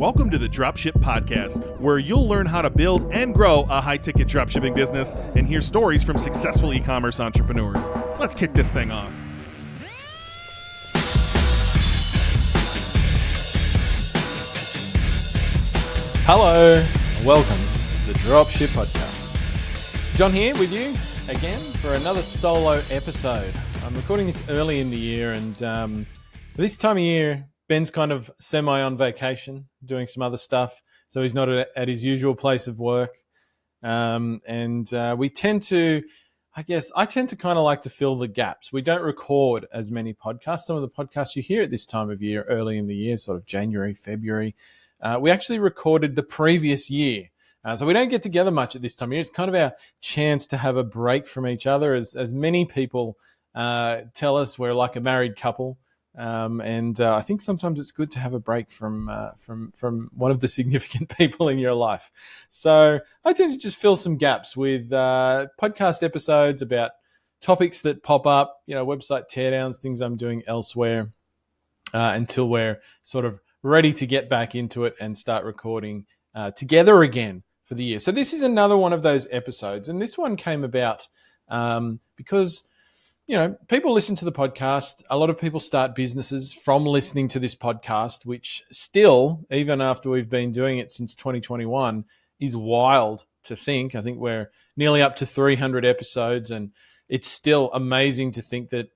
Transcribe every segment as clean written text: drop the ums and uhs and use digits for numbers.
Welcome to the Dropship Podcast, where you'll learn how to build and grow a high-ticket dropshipping business and hear stories from successful e-commerce entrepreneurs. Let's kick this thing off. Hello, and welcome to the Dropship Podcast. John here with you again for another solo episode. I'm recording this early in the year, and this time of year, Ben's kind of semi on vacation, doing some other stuff, so he's not at his usual place of work. We tend to, I tend to kind of like to fill the gaps. We don't record as many podcasts. Some of the podcasts you hear at this time of year, early in the year, sort of January, February, we actually recorded the previous year. So we don't get together much at this time of year. It's kind of our chance to have a break from each other. As many people tell us, we're like a married couple. I think sometimes it's good to have a break from one of the significant people in your life. So I tend to just fill some gaps with podcast episodes about topics that pop up, website teardowns, things I'm doing elsewhere, until we're sort of ready to get back into it and start recording together again for the year. So this is another one of those episodes, and this one came about because people listen to the podcast. A lot of people start businesses from listening to this podcast, which still, even after we've been doing it since 2021, is wild to think. I think we're nearly up to 300 episodes, and it's still amazing to think that,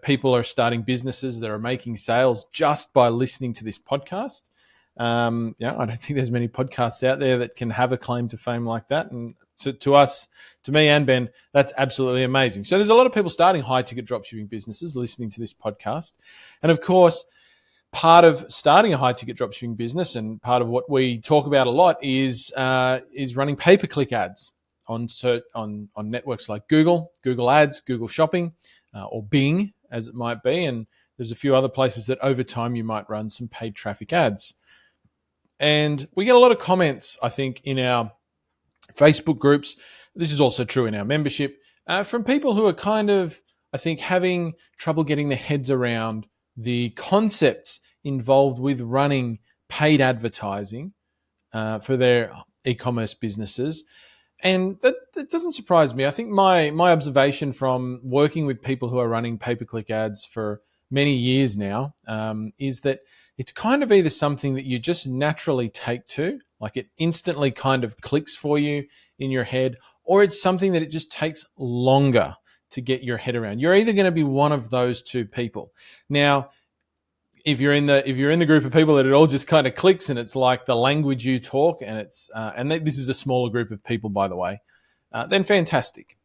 people are starting businesses that are making sales just by listening to this podcast. I don't think there's many podcasts out there that can have a claim to fame like that. And to us, to me and Ben, that's absolutely amazing. So there's a lot of people starting high-ticket dropshipping businesses listening to this podcast. And of course, part of starting a high-ticket dropshipping business and part of what we talk about a lot is running pay-per-click ads on networks like Google Ads, Google Shopping, or Bing, as it might be. And there's a few other places that over time you might run some paid traffic ads. And we get a lot of comments, I think, in our Facebook groups. This is also true in our membership, from people who are kind of, I think, having trouble getting their heads around the concepts involved with running paid advertising for their e-commerce businesses. And that doesn't surprise me. I think my observation from working with people who are running pay-per-click ads for many years now is that it's kind of either something that you just naturally take to, like it instantly kind of clicks for you in your head, or it's something that it just takes longer to get your head around. You're either going to be one of those two people. Now, if you're in the group of people that it all just kind of clicks and it's like the language you talk, and it's this is a smaller group of people, by the way, then fantastic.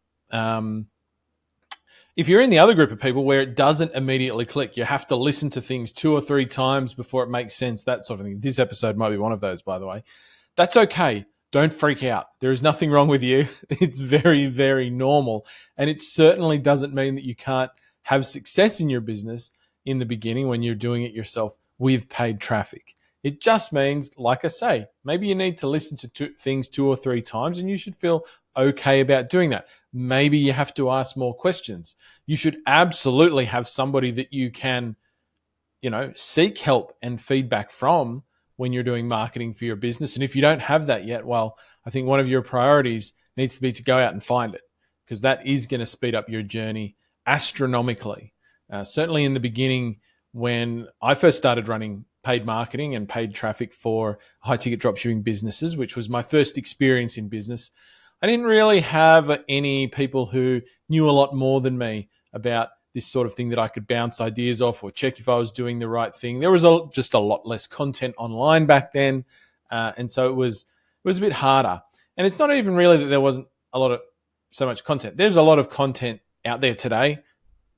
If you're in the other group of people where it doesn't immediately click, you have to listen to things 2 or 3 times before it makes sense, that sort of thing. This episode might be one of those, by the way. That's okay. Don't freak out. There is nothing wrong with you. It's very, very normal. And it certainly doesn't mean that you can't have success in your business in the beginning when you're doing it yourself with paid traffic. It just means, like I say, maybe you need to listen to things 2 or 3 times, and you should feel okay about doing that. Maybe you have to ask more questions. You should absolutely have somebody that you can, seek help and feedback from when you're doing marketing for your business. And if you don't have that yet, well, I think one of your priorities needs to be to go out and find it, because that is going to speed up your journey astronomically. Certainly in the beginning, when I first started running paid marketing and paid traffic for high-ticket dropshipping businesses, which was my first experience in business, I didn't really have any people who knew a lot more than me about this sort of thing that I could bounce ideas off or check if I was doing the right thing. There was just a lot less content online back then, and so it was a bit harder. And it's not even really that there wasn't so much content. There's a lot of content out there today.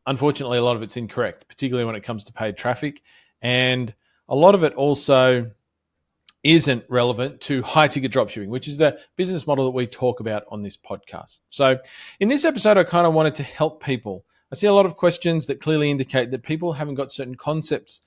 Unfortunately, a lot of it's incorrect, particularly when it comes to paid traffic. And a lot of it also isn't relevant to high-ticket dropshipping, which is the business model that we talk about on this podcast. So in this episode, I kind of wanted to help people. I see a lot of questions that clearly indicate that people haven't got certain concepts,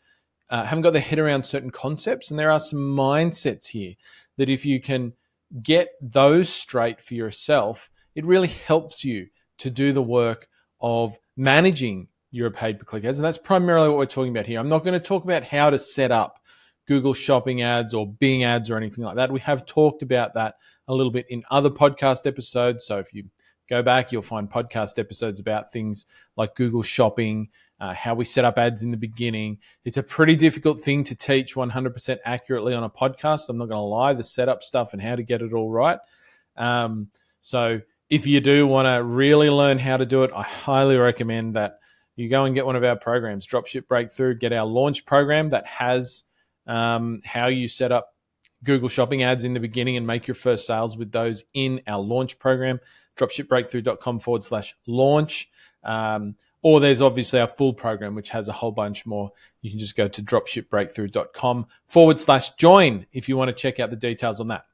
haven't got their head around certain concepts, and there are some mindsets here that if you can get those straight for yourself, it really helps you to do the work of managing your paid-per-click ads. And that's primarily what we're talking about here. I'm not going to talk about how to set up Google Shopping ads or Bing ads or anything like that. We have talked about that a little bit in other podcast episodes. So if you go back, you'll find podcast episodes about things like Google Shopping, how we set up ads in the beginning. It's a pretty difficult thing to teach 100% accurately on a podcast. I'm not going to lie, the setup stuff and how to get it all right. So if you do want to really learn how to do it, I highly recommend that you go and get one of our programs, Dropship Breakthru, get our launch program that has how you set up Google Shopping ads in the beginning and make your first sales with those in our launch program, dropshipbreakthru.com/launch. Or there's obviously our full program, which has a whole bunch more. You can just go to dropshipbreakthru.com/join if you want to check out the details on that.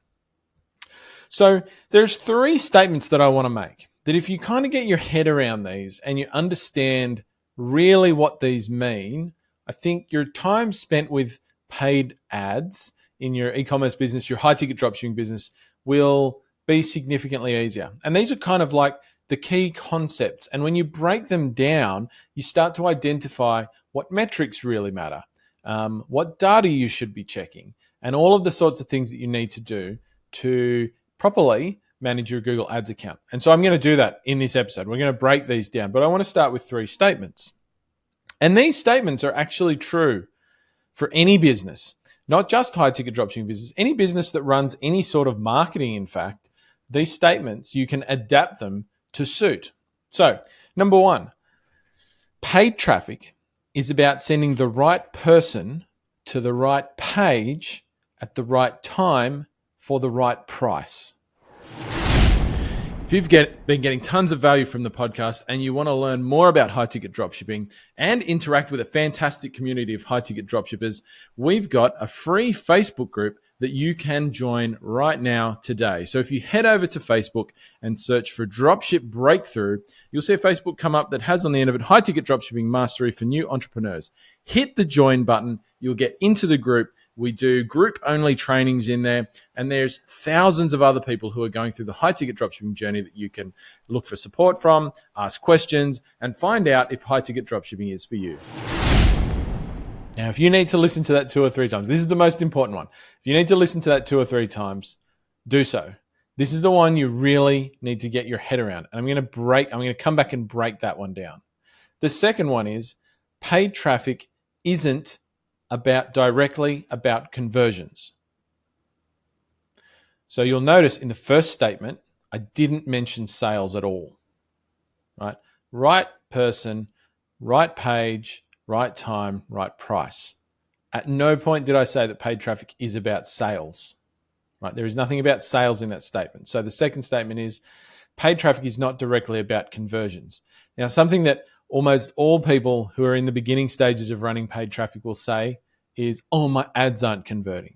So there's 3 statements that I want to make that if you kind of get your head around these and you understand really what these mean, I think your time spent with paid ads in your e-commerce business, your high-ticket dropshipping business, will be significantly easier. And these are kind of like the key concepts. And when you break them down, you start to identify what metrics really matter, what data you should be checking, and all of the sorts of things that you need to do to properly manage your Google Ads account. And so I'm going to do that in this episode. We're going to break these down, but I want to start with 3 statements. And these statements are actually true for any business, not just high-ticket dropshipping business, any business that runs any sort of marketing, in fact. These statements, you can adapt them to suit. So, number 1, paid traffic is about sending the right person to the right page at the right time for the right price. If you've been getting tons of value from the podcast and you want to learn more about high-ticket dropshipping and interact with a fantastic community of high-ticket dropshippers, we've got a free Facebook group that you can join right now today. So if you head over to Facebook and search for Dropship Breakthru, you'll see a Facebook come up that has on the end of it High-Ticket Dropshipping Mastery for New Entrepreneurs. Hit the join button. You'll get into the group. We do group-only trainings in there, and there's thousands of other people who are going through the high-ticket dropshipping journey that you can look for support from, ask questions, and find out if high-ticket dropshipping is for you. Now, if you need to listen to that 2 or 3 times, this is the most important one. If you need to listen to that 2 or 3 times, do so. This is the one you really need to get your head around. And I'm going to come back and break that one down. The second one is paid traffic isn't directly about conversions. So you'll notice in the first statement, I didn't mention sales at all, right? Right person, right page, right time, right price. At no point did I say that paid traffic is about sales, right? There is nothing about sales in that statement. So the second statement is paid traffic is not directly about conversions. Now, something that almost all people who are in the beginning stages of running paid traffic will say is, oh, my ads aren't converting.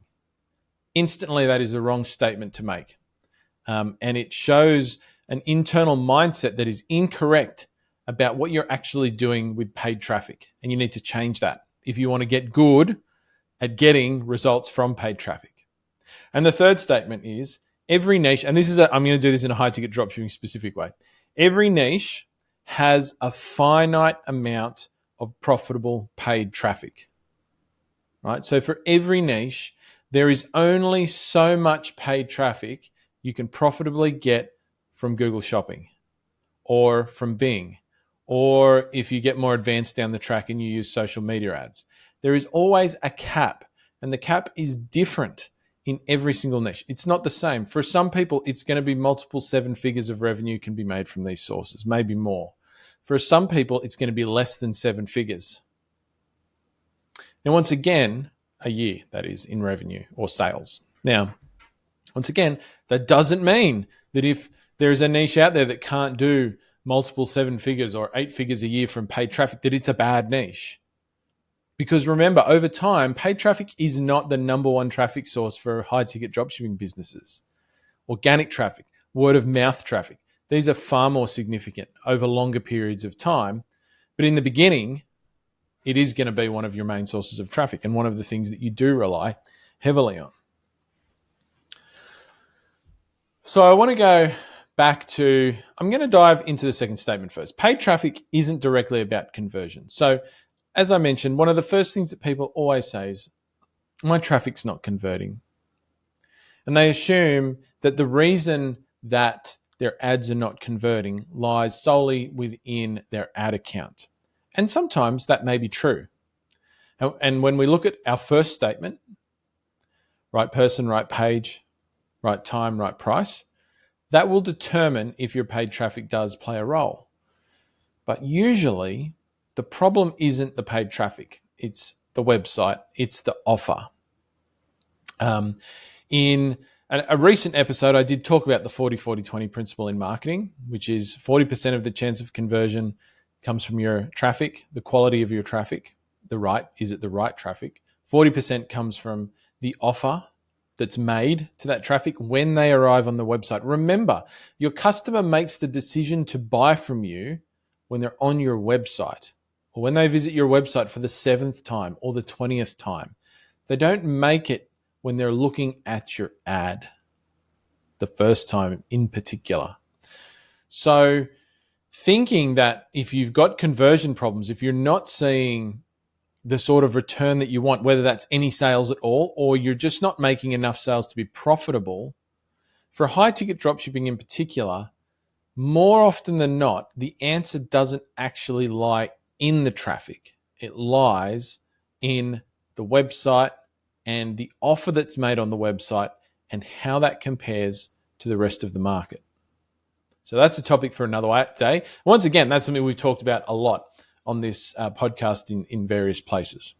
Instantly, that is a wrong statement to make. And it shows an internal mindset that is incorrect about what you're actually doing with paid traffic. And you need to change that if you want to get good at getting results from paid traffic. And the third statement is every niche, and I'm going to do this in a high-ticket dropshipping specific way. Every niche has a finite amount of profitable paid traffic, right? So for every niche, there is only so much paid traffic you can profitably get from Google Shopping or from Bing, or if you get more advanced down the track and you use social media ads. There is always a cap, and the cap is different in every single niche. It's not the same. For some people, it's going to be multiple 7 figures of revenue can be made from these sources, maybe more. For some people, it's going to be less than 7 figures. Now, once again, a year, that is, in revenue or sales. Now, once again, that doesn't mean that if there is a niche out there that can't do multiple 7 figures or 8 figures a year from paid traffic, that it's a bad niche. Because remember, over time, paid traffic is not the number one traffic source for high-ticket dropshipping businesses. Organic traffic, word-of-mouth traffic, these are far more significant over longer periods of time. But in the beginning, it is going to be one of your main sources of traffic and one of the things that you do rely heavily on. So I want to go back to, I'm going to dive into the second statement first. Paid traffic isn't directly about conversion. So as I mentioned, one of the first things that people always say is, my traffic's not converting. And they assume that the reason that their ads are not converting lies solely within their ad account. And sometimes that may be true. And when we look at our first statement, right person, right page, right time, right price, that will determine if your paid traffic does play a role. But usually the problem isn't the paid traffic. It's the website. It's the offer. In a recent episode, I did talk about the 40-40-20 principle in marketing, which is 40% of the chance of conversion comes from your traffic, the quality of your traffic, is it the right traffic? 40% comes from the offer that's made to that traffic when they arrive on the website. Remember, your customer makes the decision to buy from you when they're on your website or when they visit your website for the 7th time or the 20th time. They don't make it when they're looking at your ad, the first time in particular. So thinking that if you've got conversion problems, if you're not seeing the sort of return that you want, whether that's any sales at all, or you're just not making enough sales to be profitable, for high ticket dropshipping in particular, more often than not, the answer doesn't actually lie in the traffic. It lies in the website and the offer that's made on the website and how that compares to the rest of the market. So that's a topic for another day. Once again, that's something we've talked about a lot on this podcast in various places.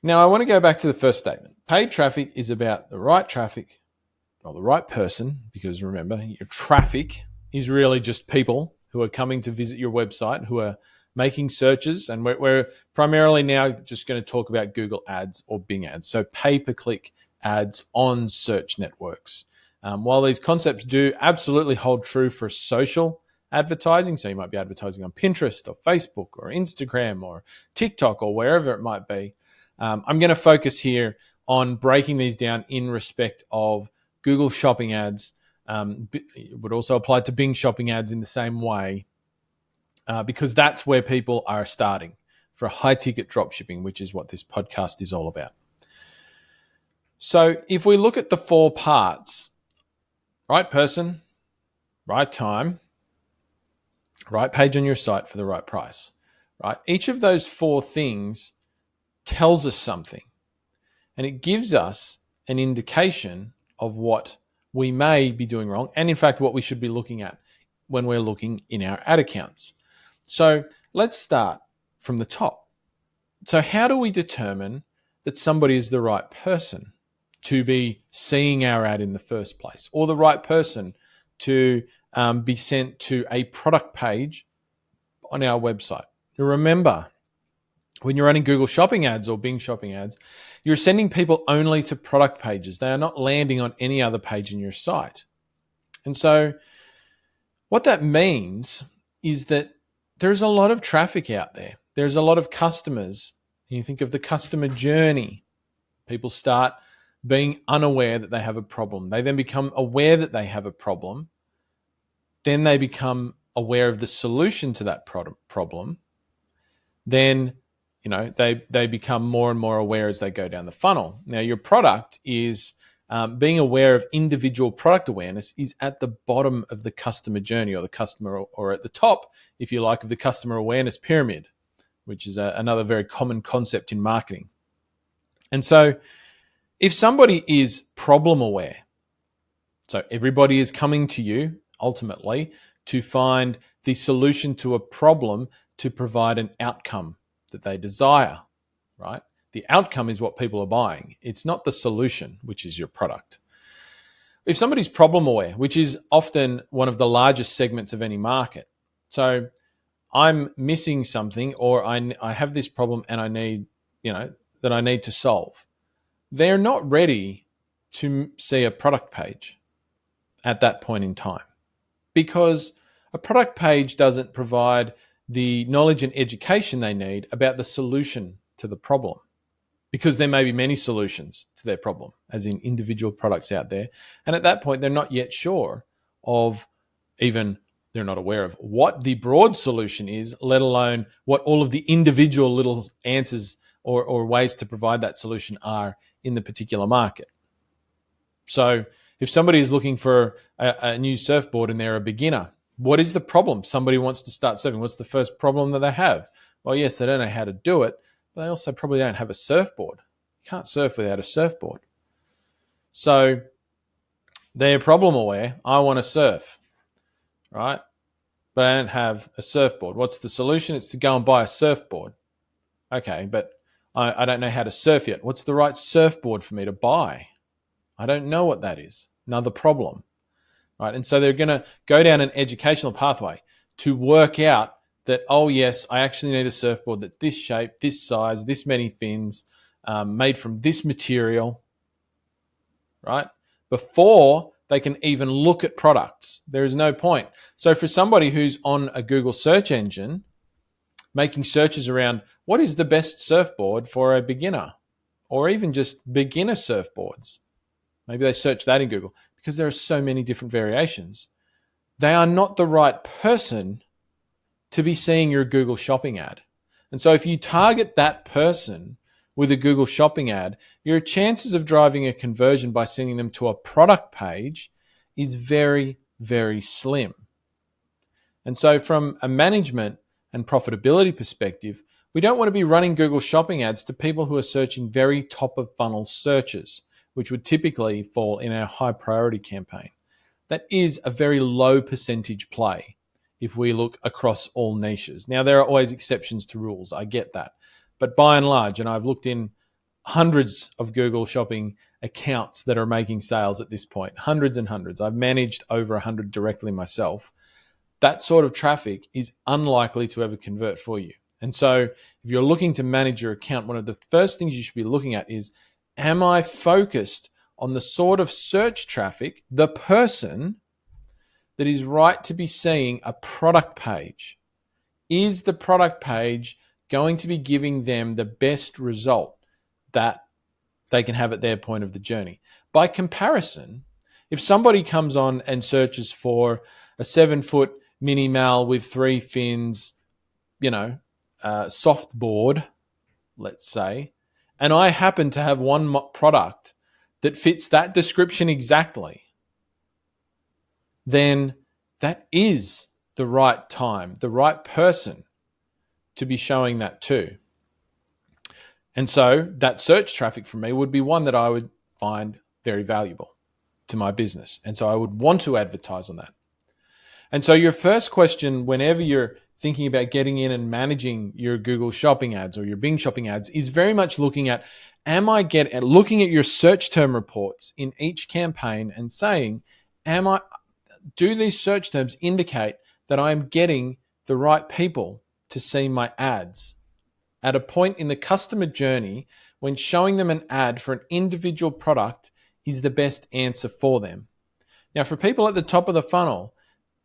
Now, I want to go back to the first statement. Paid traffic is about the right traffic or the right person, because remember, your traffic is really just people who are coming to visit your website, who are making searches, and we're primarily now just going to talk about Google ads or Bing ads, so pay-per-click ads on search networks. While these concepts do absolutely hold true for social advertising, so you might be advertising on Pinterest or Facebook or Instagram or TikTok or wherever it might be, I'm going to focus here on breaking these down in respect of Google shopping ads. It would also apply to Bing shopping ads in the same way, because that's where people are starting for high-ticket dropshipping, which is what this podcast is all about. So if we look at the 4 parts, right person, right time, right page on your site for the right price, right? Each of those 4 things tells us something, and it gives us an indication of what we may be doing wrong, and in fact, what we should be looking at when we're looking in our ad accounts. So let's start from the top. So how do we determine that somebody is the right person to be seeing our ad in the first place, or the right person to be sent to a product page on our website? Now remember, when you're running Google shopping ads or Bing shopping ads, you're sending people only to product pages. They are not landing on any other page in your site. And so what that means is that there's a lot of traffic out there. There's a lot of customers. And you think of the customer journey. People start being unaware that they have a problem. They then become aware that they have a problem. Then they become aware of the solution to that problem. Then, they become more and more aware as they go down the funnel. Now, your product is being aware of individual product awareness is at the bottom of the customer journey, or the customer, or at the top, if you like, of the customer awareness pyramid, which is another very common concept in marketing. And so if somebody is problem aware, so everybody is coming to you ultimately to find the solution to a problem to provide an outcome that they desire, right? The outcome is what people are buying. It's not the solution, which is your product. If somebody's problem aware, which is often one of the largest segments of any market, so I'm missing something, or I have this problem and I need to solve. They're not ready to see a product page at that point in time, because a product page doesn't provide the knowledge and education they need about the solution to the problem, because there may be many solutions to their problem, as in individual products out there. And at that point, they're not yet sure of, even they're not aware of what the broad solution is, let alone what all of the individual little answers or ways to provide that solution are in the particular market. So if somebody is looking for a new surfboard and they're a beginner, what is the problem? Somebody wants to start surfing. What's the first problem that they have? Well, yes, they don't know how to do it, but they also probably don't have a surfboard. You can't surf without a surfboard. So they're problem aware. I want to surf, right? But I don't have a surfboard. What's the solution? It's to go and buy a surfboard. Okay, but I don't know how to surf yet. What's the right surfboard for me to buy? I don't know what that is. Another problem, right? And so they're going to go down an educational pathway to work out that, oh yes, I actually need a surfboard that's this shape, this size, this many fins, made from this material, right? Before they can even look at products. There is no point. So for somebody who's on a Google search engine, making searches around what is the best surfboard for a beginner, or even just beginner surfboards, maybe they search that in Google because there are so many different variations. They are not the right person to be seeing your Google shopping ad. And so if you target that person with a Google shopping ad, your chances of driving a conversion by sending them to a product page is very, very slim. And so from a management and profitability perspective, we don't want to be running Google shopping ads to people who are searching very top of funnel searches, which would typically fall in our high priority campaign. That is a very low percentage play if we look across all niches. Now, there are always exceptions to rules. I get that. But by and large, and I've looked in hundreds of Google shopping accounts that are making sales at this point, hundreds and hundreds. I've managed over 100 directly myself. That sort of traffic is unlikely to ever convert for you. And so if you're looking to manage your account, one of the first things you should be looking at is, am I focused on the sort of search traffic, the person that is right to be seeing a product page? Is the product page going to be giving them the best result that they can have at their point of the journey? By comparison, if somebody comes on and searches for a 7-foot mini mal with 3 fins, soft board, let's say, and I happen to have one product that fits that description exactly, then that is the right time, the right person to be showing that to. And so that search traffic for me would be one that I would find very valuable to my business. And so I would want to advertise on that. And so your first question, whenever you're thinking about getting in and managing your Google shopping ads or your Bing shopping ads, is very much looking at, looking at your search term reports in each campaign and saying, do these search terms indicate that I'm getting the right people to see my ads at a point in the customer journey when showing them an ad for an individual product is the best answer for them? Now, for people at the top of the funnel,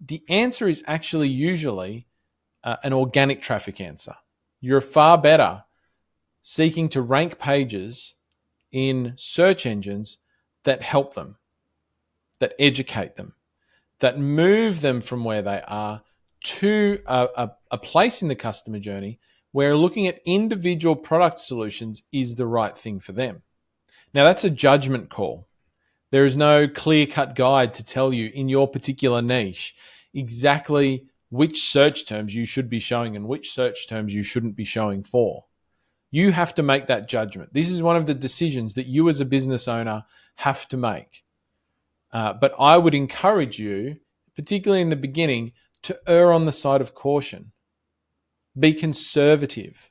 the answer is actually usually an organic traffic answer. You're far better seeking to rank pages in search engines that help them, that educate them, that move them from where they are to a place in the customer journey where looking at individual product solutions is the right thing for them. Now, that's a judgment call. There is no clear-cut guide to tell you in your particular niche exactly which search terms you should be showing and which search terms you shouldn't be showing for. You have to make that judgment. This is one of the decisions that you as a business owner have to make. But I would encourage you, particularly in the beginning, to err on the side of caution. Be conservative.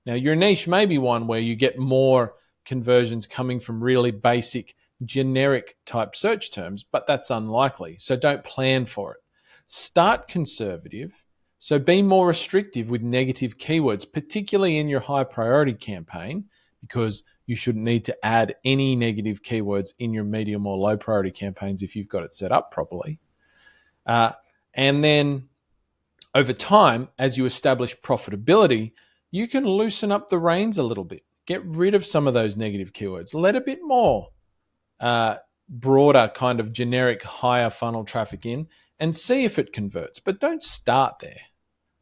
Now, your niche may be one where you get more conversions coming from really basic, generic type search terms, but that's unlikely. So don't plan for it. Start conservative. So be more restrictive with negative keywords, particularly in your high priority campaign, because you shouldn't need to add any negative keywords in your medium or low priority campaigns if you've got it set up properly. And then over time, as you establish profitability, you can loosen up the reins a little bit. Get rid of some of those negative keywords. Let a bit more broader kind of generic higher funnel traffic in and see if it converts. But don't start there.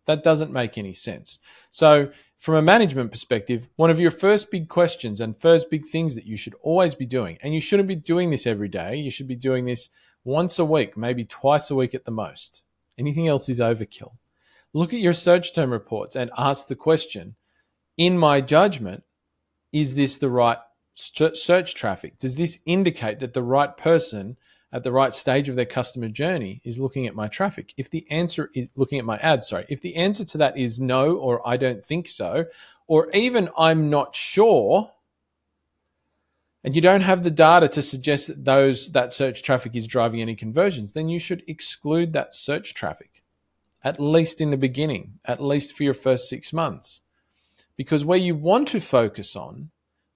That doesn't make any sense. So from a management perspective, one of your first big questions and first big things that you should always be doing, and you shouldn't be doing this every day, you should be doing this once a week, maybe twice a week at the most. Anything else is overkill. Look at your search term reports and ask the question, in my judgment, is this the right search traffic? Does this indicate that the right person at the right stage of their customer journey is looking at my traffic? If the answer is looking at my ads, if the answer to that is no, or I don't think so, or even I'm not sure, and you don't have the data to suggest that that search traffic is driving any conversions, then you should exclude that search traffic, at least in the beginning, at least for your first 6 months. Because where you want to focus on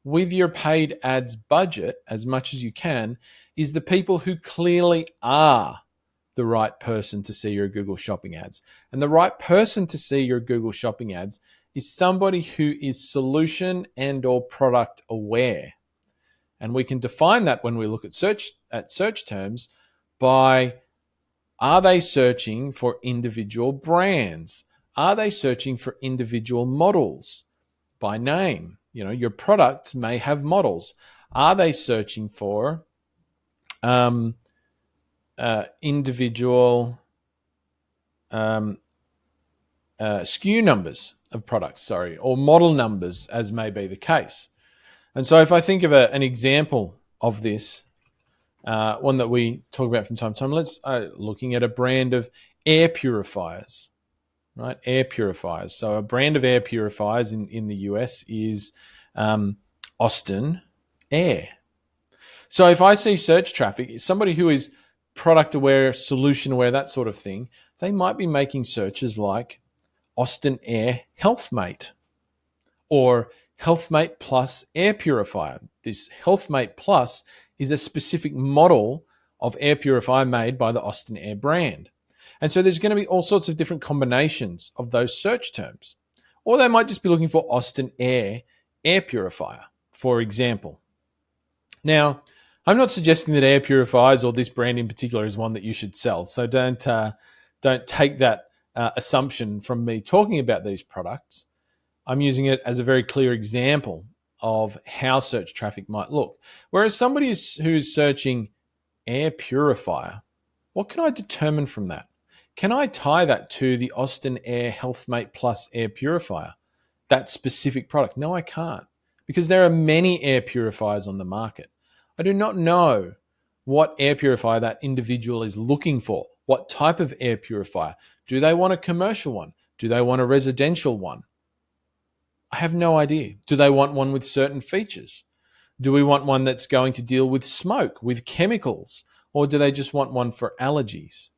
with your paid ads budget as much as you can is the people who clearly are the right person to see your Google Shopping ads. And the right person to see your Google Shopping ads is somebody who is solution and or product aware. And we can define that when we look at search terms by, are they searching for individual brands? Are they searching for individual models by name? Your products may have models. Are they searching for individual SKU numbers of products, or model numbers, as may be the case? And so if I think of an example of this, one that we talk about from time to time, let's looking at a brand of air purifiers, right? Air purifiers. So a brand of air purifiers in the US is Austin Air. So if I see search traffic, somebody who is product aware, solution aware, that sort of thing, they might be making searches like Austin Air HealthMate or HealthMate Plus Air Purifier. This HealthMate Plus is a specific model of air purifier made by the Austin Air brand. And so there's going to be all sorts of different combinations of those search terms. Or they might just be looking for Austin Air purifier, for example. Now, I'm not suggesting that air purifiers or this brand in particular is one that you should sell. So don't take that assumption from me talking about these products. I'm using it as a very clear example of how search traffic might look. Whereas somebody who's searching air purifier, what can I determine from that? Can I tie that to the Austin Air HealthMate Plus air purifier, that specific product? No, I can't, because there are many air purifiers on the market. I do not know what air purifier that individual is looking for. What type of air purifier? Do they want a commercial one? Do they want a residential one? I have no idea. Do they want one with certain features? Do we want one that's going to deal with smoke, with chemicals, or do they just want one for allergies?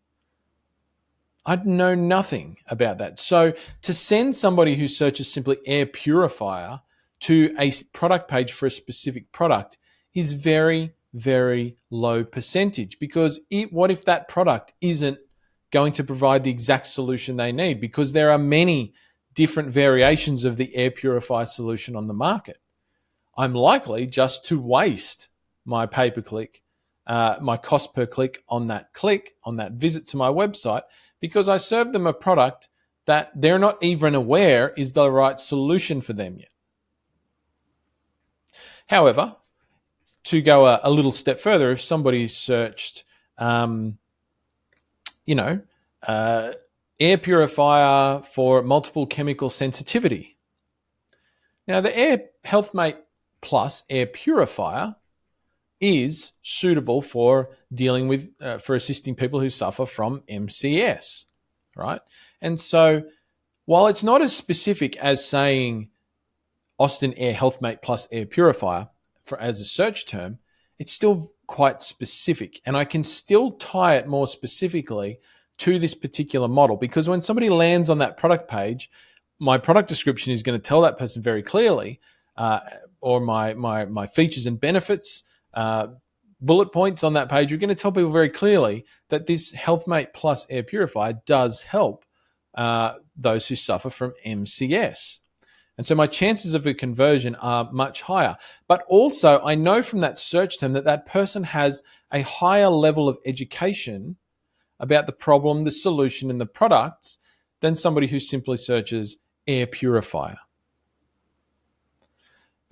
I know nothing about that. So to send somebody who searches simply air purifier to a product page for a specific product is very, very low percentage, because what if that product isn't going to provide the exact solution they need? Because there are many different variations of the air purifier solution on the market. I'm likely just to waste my pay-per-click, my cost per click, on that visit to my website, because I served them a product that they're not even aware is the right solution for them yet. However, to go a little step further, if somebody searched, air purifier for multiple chemical sensitivity. Now, the Air HealthMate Plus air purifier is suitable for dealing with, for assisting people who suffer from MCS, right? And so while it's not as specific as saying Austin Air HealthMate Plus air purifier as a search term, it's still quite specific. And I can still tie it more specifically to this particular model, because when somebody lands on that product page, my product description is going to tell that person very clearly, or my features and benefits, bullet points on that page are going to tell people very clearly that this HealthMate Plus air purifier does help those who suffer from MCS. And so my chances of a conversion are much higher. But also I know from that search term that person has a higher level of education about the problem, the solution, and the products than somebody who simply searches air purifier.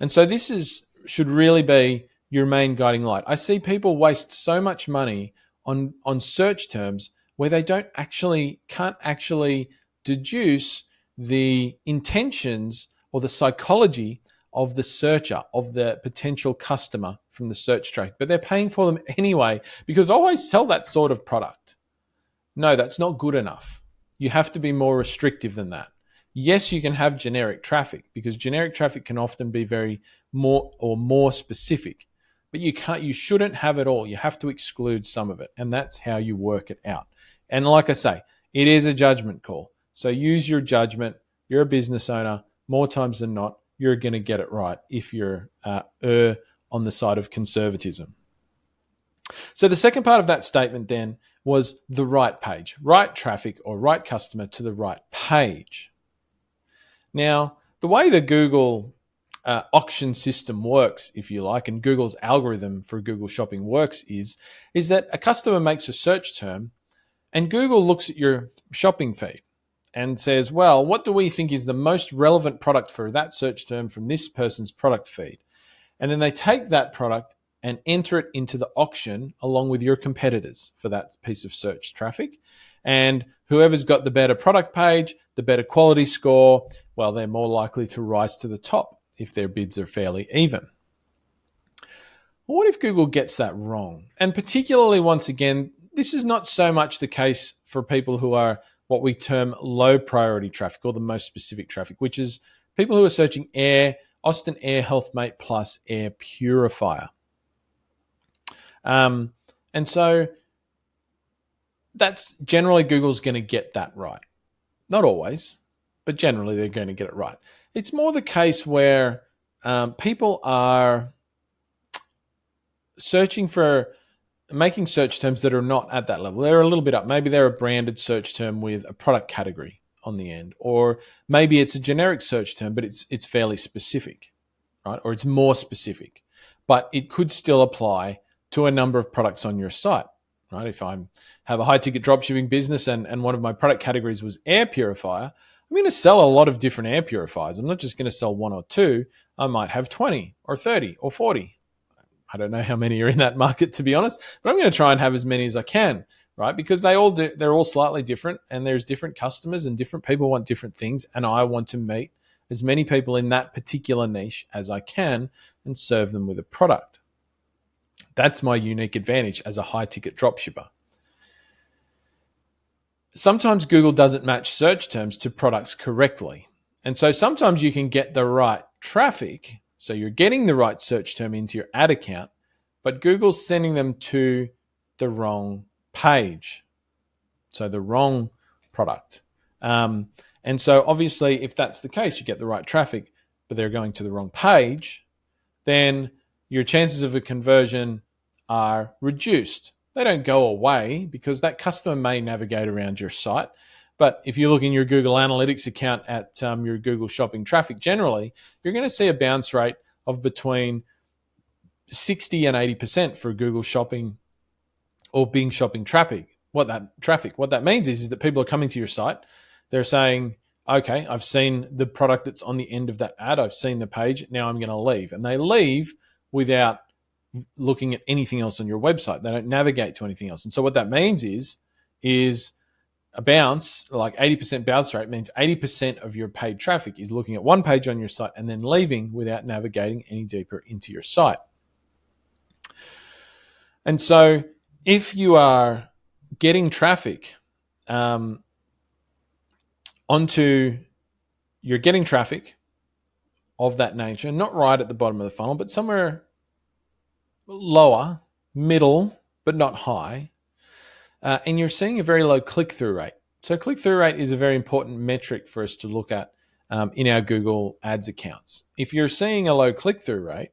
And so should really be your main guiding light. I see people waste so much money on search terms where they can't actually deduce the intentions or the psychology of the searcher, of the potential customer from the search traffic, but they're paying for them anyway because, I sell that sort of product. No, that's not good enough. You have to be more restrictive than that. Yes, you can have generic traffic because generic traffic can often be more specific, but you shouldn't have it all. You have to exclude some of it, and that's how you work it out. And like I say, it is a judgment call. So use your judgment. You're a business owner. More times than not, you're going to get it right if you're on the side of conservatism. So the second part of that statement then was the right page, right traffic or right customer to the right page. Now, the way the Google auction system works, if you like, and Google's algorithm for Google Shopping works is that a customer makes a search term and Google looks at your shopping feed and says, well, what do we think is the most relevant product for that search term from this person's product feed? And then they take that product and enter it into the auction along with your competitors for that piece of search traffic. And whoever's got the better product page, the better quality score, well, they're more likely to rise to the top if their bids are fairly even. Well, what if Google gets that wrong? And particularly, once again, this is not so much the case for people who are what we term low priority traffic or the most specific traffic, which is people who are searching Austin Air Health Mate Plus air purifier. And so that's generally Google's going to get that right. Not always, but generally they're going to get it right. It's more the case where people are making search terms that are not at that level. They're a little bit up. Maybe they're a branded search term with a product category on the end, or maybe it's a generic search term, but it's fairly specific, right? Or it's more specific, but it could still apply to a number of products on your site, right? If I have a high ticket dropshipping business and one of my product categories was air purifier, I'm going to sell a lot of different air purifiers. I'm not just going to sell one or two. I might have 20 or 30 or 40. I don't know how many are in that market, to be honest, but I'm going to try and have as many as I can, right? Because they're all slightly different, and there's different customers and different people want different things. And I want to meet as many people in that particular niche as I can and serve them with a product. That's my unique advantage as a high ticket dropshipper. Sometimes Google doesn't match search terms to products correctly. And so sometimes you can get the right traffic. So you're getting the right search term into your ad account, but Google's sending them to the wrong page. So the wrong product. And so obviously if that's the case, you get the right traffic, but they're going to the wrong page, then your chances of a conversion are reduced. They don't go away because that customer may navigate around your site. But if you look in your Google Analytics account at your Google Shopping traffic generally, you're going to see a bounce rate of between 60 and 80% for Google Shopping or Bing Shopping traffic. What that means is that people are coming to your site. They're saying, okay, I've seen the product that's on the end of that ad. I've seen the page. Now I'm going to leave. And they leave without looking at anything else on your website. They don't navigate to anything else. And so what that means is a bounce, like 80% bounce rate means 80% of your paid traffic is looking at one page on your site and then leaving without navigating any deeper into your site. And so if you are getting traffic you're getting traffic of that nature, not right at the bottom of the funnel, but somewhere lower, middle, but not high, and you're seeing a very low click-through rate. So click-through rate is a very important metric for us to look at in our Google Ads accounts. If you're seeing a low click-through rate,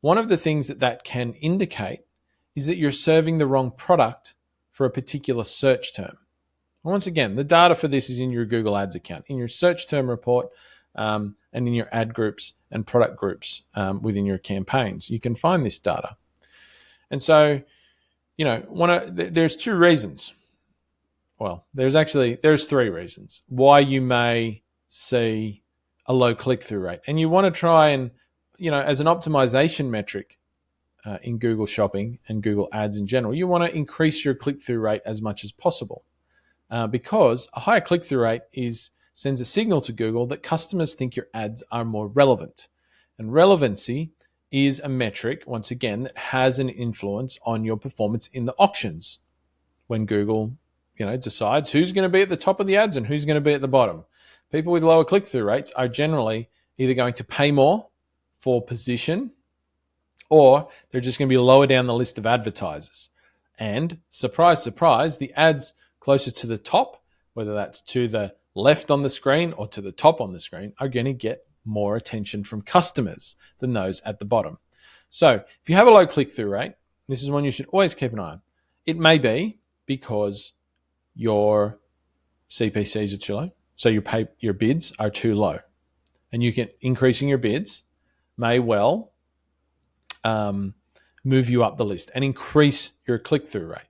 one of the things that can indicate is that you're serving the wrong product for a particular search term. Once again, the data for this is in your Google Ads account, in your search term report, and in your ad groups and product groups within your campaigns. You can find this data. And so, there's two reasons. Well, there's three reasons why you may see a low click-through rate. And you want to try and as an optimization metric in Google Shopping and Google Ads in general, you want to increase your click-through rate as much as possible because a higher click-through rate sends a signal to Google that customers think your ads are more relevant. And relevancy is a metric, once again, that has an influence on your performance in the auctions when Google decides who's going to be at the top of the ads and who's going to be at the bottom. People with lower click-through rates are generally either going to pay more for position or they're just going to be lower down the list of advertisers. And surprise, surprise, the ads closer to the top, whether that's to the left on the screen or to the top on the screen, are going to get more attention from customers than those at the bottom. So if you have a low click-through rate, this is one you should always keep an eye on. It may be because your CPCs are too low, so your bids are too low. And increasing your bids may well move you up the list and increase your click-through rate.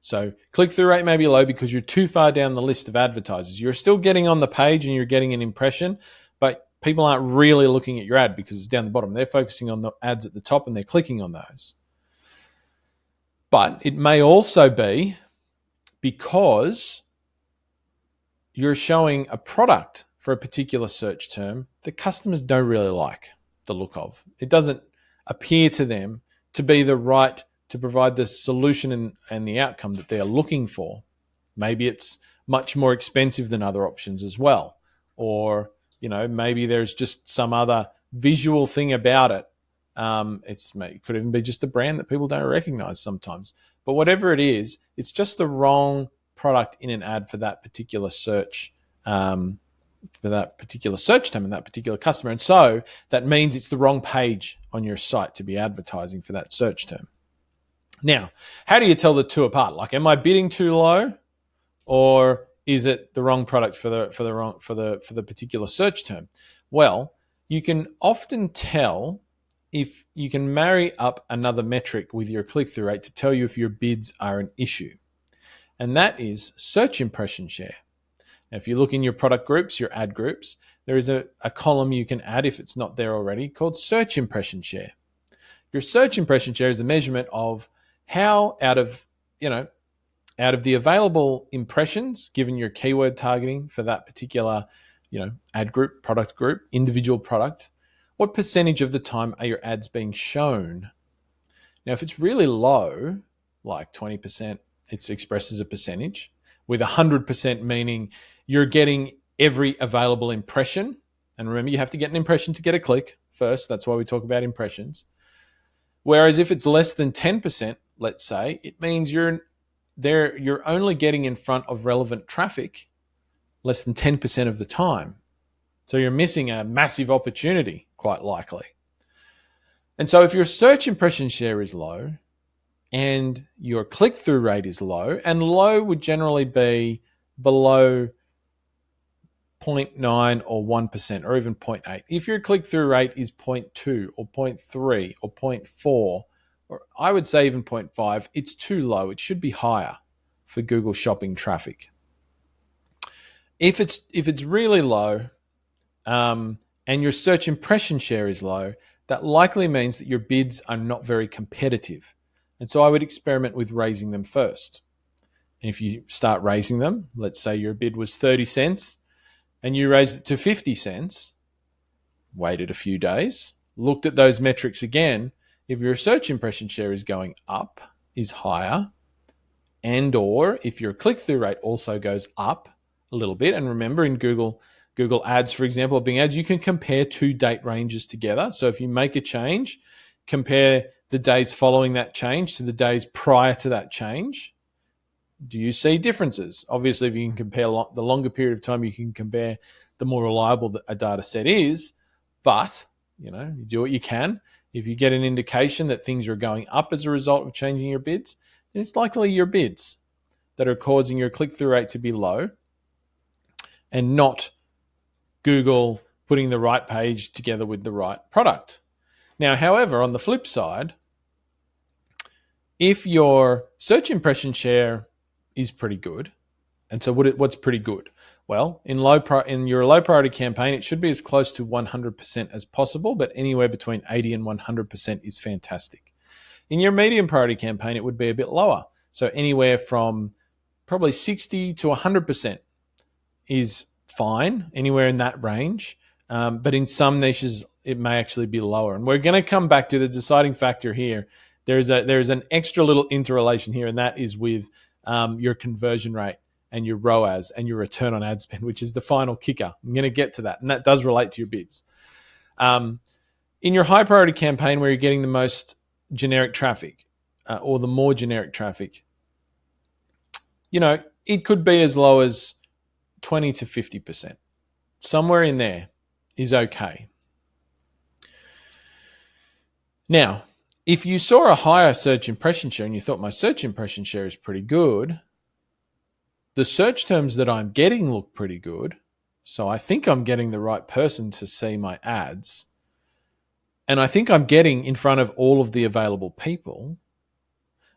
So click-through rate may be low because you're too far down the list of advertisers. You're still getting on the page and you're getting an impression, but people aren't really looking at your ad because it's down the bottom. They're focusing on the ads at the top and they're clicking on those. But it may also be because you're showing a product for a particular search term that customers don't really like the look of. It doesn't appear to them to be to provide the solution and the outcome that they're looking for. Maybe it's much more expensive than other options as well. Or, maybe there's just some other visual thing about it. It could even be just a brand that people don't recognize sometimes. But whatever it is, it's just the wrong product in an ad for that particular search term and that particular customer. And so that means it's the wrong page on your site to be advertising for that search term. Now, how do you tell the two apart? Like, am I bidding too low, or is it the wrong product for the particular search term? Well, you can often tell if you can marry up another metric with your click-through rate to tell you if your bids are an issue. And that is search impression share. Now, if you look in your product groups, your ad groups, there is a column you can add if it's not there already called search impression share. Your search impression share is a measurement of how out of the available impressions, given your keyword targeting for that particular, ad group, product group, individual product, what percentage of the time are your ads being shown? Now, if it's really low, like 20%, it's expressed as a percentage, with 100% meaning you're getting every available impression. And remember, you have to get an impression to get a click first. That's why we talk about impressions. Whereas if it's less than 10%, let's say, it means you're only getting in front of relevant traffic less than 10% of the time. So you're missing a massive opportunity, quite likely. And so if your search impression share is low and your click-through rate is low, and low would generally be below 0.9 or 1% or even 0.8. If your click-through rate is 0.2 or 0.3 or 0.4, or I would say even 0.5, it's too low. It should be higher for Google Shopping traffic. If it's really low and your search impression share is low, that likely means that your bids are not very competitive. And so I would experiment with raising them first. And if you start raising them, let's say your bid was 30 cents and you raised it to 50 cents, waited a few days, looked at those metrics again. If your search impression share is going up, is higher, and or if your click-through rate also goes up a little bit, and remember in Google Ads, for example, or Bing Ads, you can compare two date ranges together. So if you make a change, compare the days following that change to the days prior to that change. Do you see differences? Obviously, if you can compare the longer period of time, you can compare the more reliable a data set is. But, you do what you can. If you get an indication that things are going up as a result of changing your bids, then it's likely your bids that are causing your click-through rate to be low and not Google putting the right page together with the right product. Now, however, on the flip side, if your search impression share is pretty good, and so what's pretty good? Well, in your low priority campaign, it should be as close to 100% as possible, but anywhere between 80 and 100% is fantastic. In your medium priority campaign, it would be a bit lower. So anywhere from probably 60 to 100% is fine, anywhere in that range. But in some niches, it may actually be lower. And we're going to come back to the deciding factor here. There's an extra little interrelation here, and that is with your conversion rate and your ROAS and your return on ad spend, which is the final kicker. I'm going to get to that, and that does relate to your bids. In your high priority campaign, where you're getting the most generic traffic or the more generic traffic, it could be as low as 20 to 50%. Somewhere in there is okay. Now, if you saw a higher search impression share and you thought my search impression share is pretty good, the search terms that I'm getting look pretty good, so I think I'm getting the right person to see my ads, and I think I'm getting in front of all of the available people,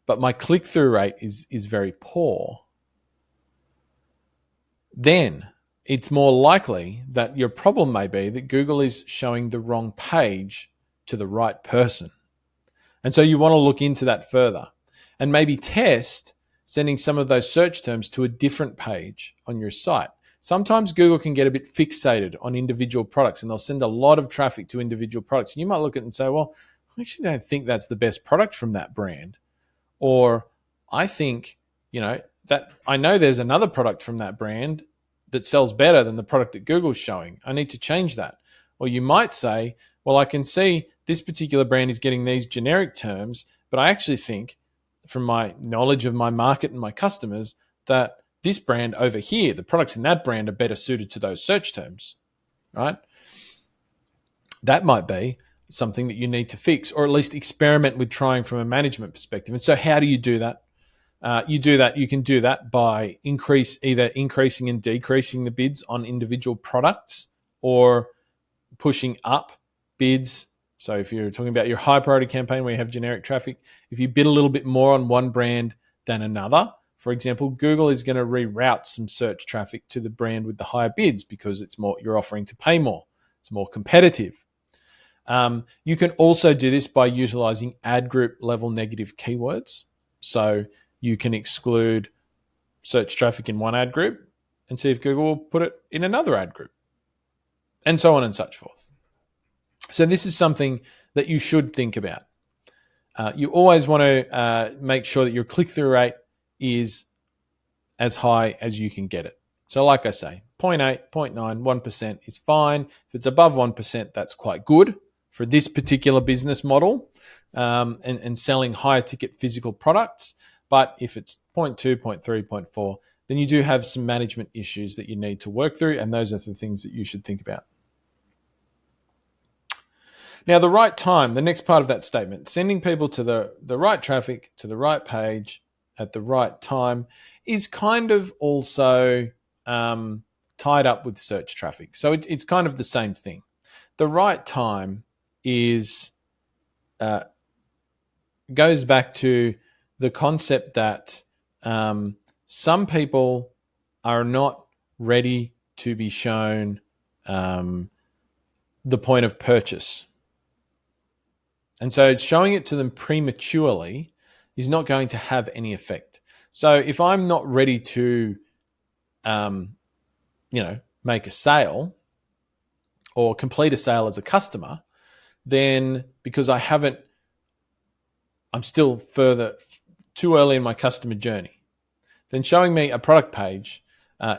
but my click-through rate is very poor, then it's more likely that your problem may be that Google is showing the wrong page to the right person. And so you want to look into that further and maybe test sending some of those search terms to a different page on your site. Sometimes Google can get a bit fixated on individual products, and they'll send a lot of traffic to individual products. And you might look at it and say, well, I actually don't think that's the best product from that brand. Or I think, that I know there's another product from that brand that sells better than the product that Google's showing. I need to change that. Or you might say, well, I can see this particular brand is getting these generic terms, but I actually think from my knowledge of my market and my customers that this brand over here, the products in that brand are better suited to those search terms, right? That might be something that you need to fix, or at least experiment with trying from a management perspective. And so how do you do that? You can do that by either increasing and decreasing the bids on individual products, or pushing up bids. So if you're talking about your high priority campaign where you have generic traffic, if you bid a little bit more on one brand than another, for example, Google is going to reroute some search traffic to the brand with the higher bids because you're offering to pay more. It's more competitive. You can also do this by utilizing ad group level negative keywords. So you can exclude search traffic in one ad group and see if Google will put it in another ad group, and so on and such forth. So this is something that you should think about. You always want to make sure that your click-through rate is as high as you can get it. So like I say, 0.8, 0.9, 1% is fine. If it's above 1%, that's quite good for this particular business model and selling higher ticket physical products. But if it's 0.2, 0.3, 0.4, then you do have some management issues that you need to work through, and those are the things that you should think about. Now, the right time, the next part of that statement, sending people to the right traffic, to the right page at the right time, is kind of also tied up with search traffic. So it's kind of the same thing. The right time goes back to the concept that some people are not ready to be shown the point of purchase. And so showing it to them prematurely is not going to have any effect. So if I'm not ready to, make a sale or complete a sale as a customer, then because I'm still too early in my customer journey, then showing me a product page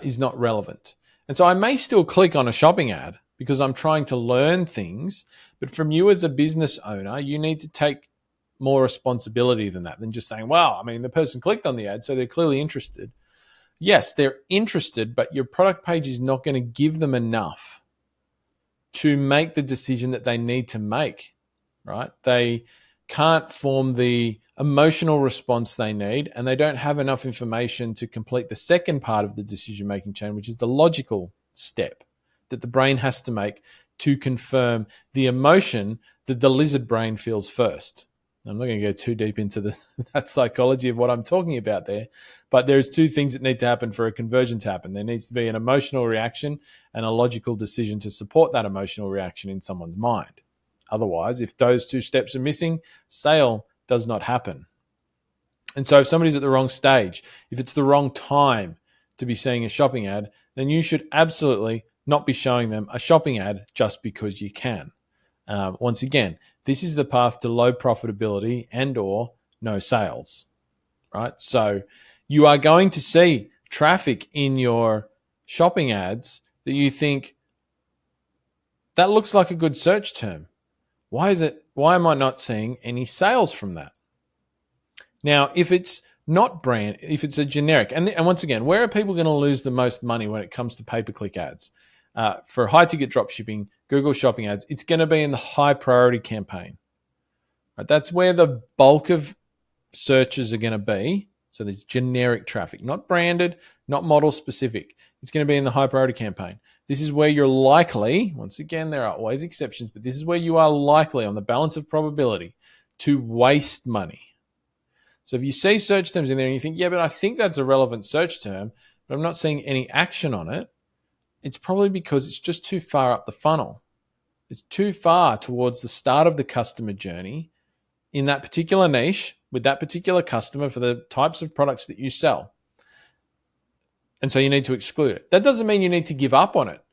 is not relevant. And so I may still click on a shopping ad because I'm trying to learn things, but from you as a business owner, you need to take more responsibility than that, than just saying, wow, the person clicked on the ad, so they're clearly interested. Yes, they're interested, but your product page is not going to give them enough to make the decision that they need to make, right? They can't form the emotional response they need, and they don't have enough information to complete the second part of the decision-making chain, which is the logical step that the brain has to make to confirm the emotion that the lizard brain feels first. I'm not going to go too deep into that psychology of what I'm talking about there, but there's two things that need to happen for a conversion to happen. There needs to be an emotional reaction and a logical decision to support that emotional reaction in someone's mind. Otherwise, if those two steps are missing, sale does not happen. And so if somebody's at the wrong stage, if it's the wrong time to be seeing a shopping ad, then you should absolutely not be showing them a shopping ad just because you can. Once again, this is the path to low profitability and or no sales, right? So you are going to see traffic in your shopping ads that you think, that looks like a good search term. Why am I not seeing any sales from that? Now, if it's not brand, if it's a generic, and once again, where are people going to lose the most money when it comes to pay-per-click ads? For high-ticket dropshipping, Google Shopping ads, it's going to be in the high-priority campaign. Right? That's where the bulk of searches are going to be. So there's generic traffic, not branded, not model-specific. It's going to be in the high-priority campaign. This is where you're likely, once again, there are always exceptions, but this is where you are likely on the balance of probability to waste money. So if you see search terms in there and you think, yeah, but I think that's a relevant search term, but I'm not seeing any action on it, it's probably because it's just too far up the funnel. It's too far towards the start of the customer journey in that particular niche with that particular customer for the types of products that you sell. And so you need to exclude it. That doesn't mean you need to give up on it.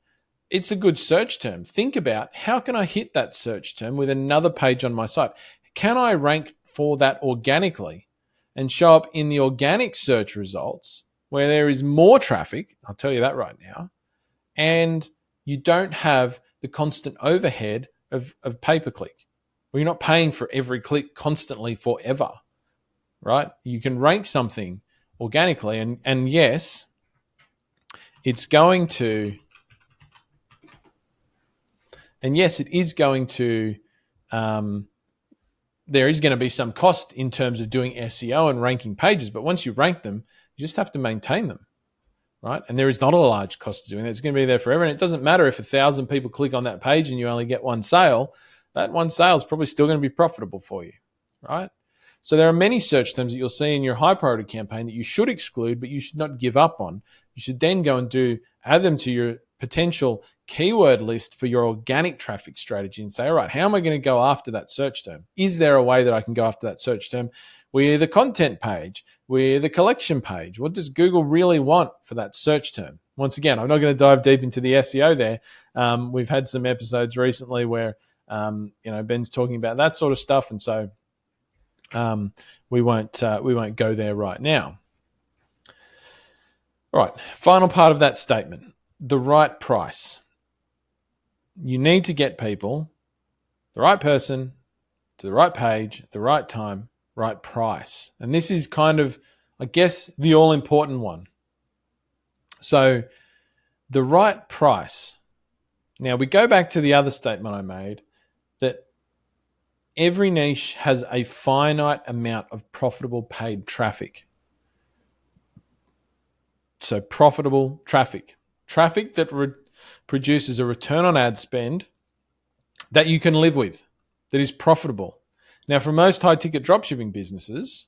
It's a good search term. Think about, how can I hit that search term with another page on my site? Can I rank for that organically and show up in the organic search results where there is more traffic? I'll tell you that right now. And you don't have the constant overhead of pay-per-click, where you're not paying for every click constantly forever, right? You can rank something organically, and yes, it's going to, and yes, it is going to, there is going to be some cost in terms of doing SEO and ranking pages, but once you rank them, you just have to maintain them. Right? And there is not a large cost to doing that. It's going to be there forever. And it doesn't matter if 1,000 people click on that page and you only get one sale. That one sale is probably still going to be profitable for you, right? So there are many search terms that you'll see in your high priority campaign that you should exclude, but you should not give up on. You should then go and add them to your potential keyword list for your organic traffic strategy and say, all right, how am I going to go after that search term? Is there a way that I can go after that search term with the content page, with the collection page? What does Google really want for that search term? Once again, I'm not going to dive deep into the SEO there. We've had some episodes recently where Ben's talking about that sort of stuff, and so we won't go there right now. All right, final part of that statement: the right price. You need to get people, the right person, to the right page, at the right time, right price. And this is kind of, I guess, the all-important one. So the right price. Now we go back to the other statement I made, that every niche has a finite amount of profitable paid traffic. So profitable traffic that produces a return on ad spend that you can live with, that is profitable. Now, for most high-ticket dropshipping businesses,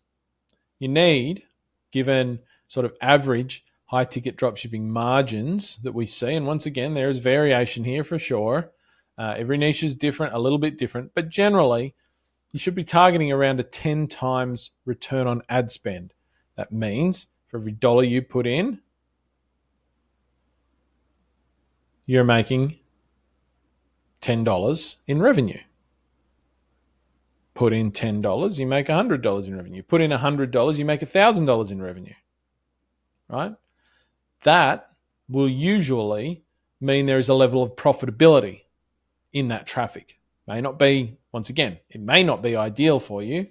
you need, given sort of average high-ticket dropshipping margins that we see, and once again, there is variation here for sure. Every niche is different, a little bit different, but generally, you should be targeting around a 10 times return on ad spend. That means for every dollar you put in, you're making $10 in revenue. Put in $10, you make $100 in revenue. Put in $100, you make $1,000 in revenue, right? That will usually mean there is a level of profitability in that traffic. May not be, once again, it may not be ideal for you,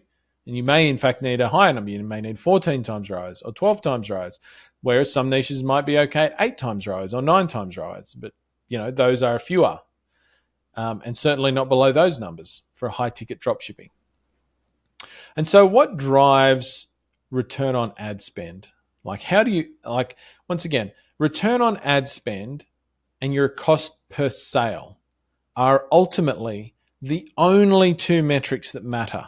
and you may in fact need a higher number. You may need 14 times ROAS or 12 times ROAS, whereas some niches might be okay at 8 times ROAS or 9 times ROAS, but those are fewer. And certainly not below those numbers for high-ticket dropshipping. And so what drives return on ad spend? Once again, return on ad spend and your cost per sale are ultimately the only two metrics that matter.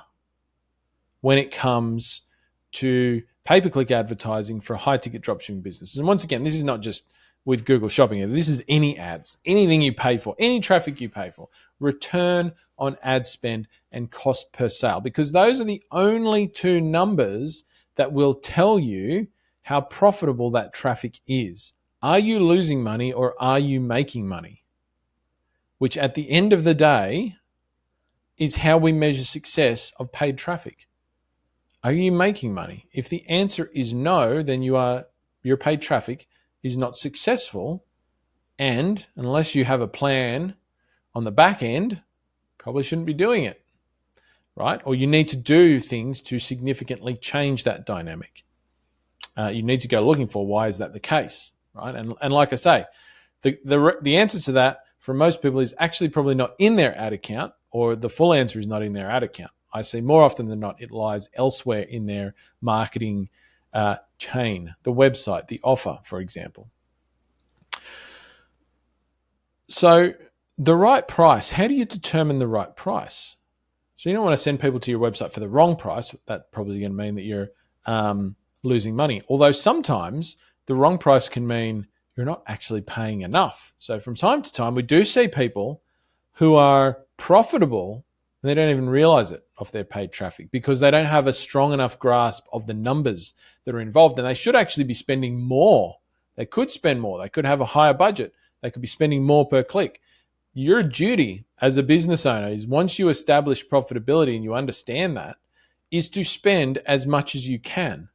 when it comes to pay-per-click advertising for high-ticket dropshipping businesses. And once again, this is not just with Google Shopping. This is any ads, anything you pay for, any traffic you pay for, return on ad spend and cost per sale, because those are the only two numbers that will tell you how profitable that traffic is. Are you losing money or are you making money? Which at the end of the day is how we measure success of paid traffic. Are you making money? If the answer is no, then your paid traffic is not successful. And unless you have a plan on the back end, probably shouldn't be doing it, right? Or you need to do things to significantly change that dynamic. You need to go looking for why is that the case, right? And like I say, the answer to that for most people is actually probably not in their ad account, or the full answer is not in their ad account. I see more often than not it lies elsewhere in their marketing chain, the website, the offer, for example. So the right price, how do you determine the right price? So you don't want to send people to your website for the wrong price. That's probably going to mean that you're losing money. Although sometimes the wrong price can mean you're not actually paying enough. So from time to time, we do see people who are profitable and they don't even realize it off their paid traffic because they don't have a strong enough grasp of the numbers that are involved. And they should actually be spending more. They could spend more. They could have a higher budget. They could be spending more per click. Your duty as a business owner is, once you establish profitability and you understand that, is to spend as much as you can.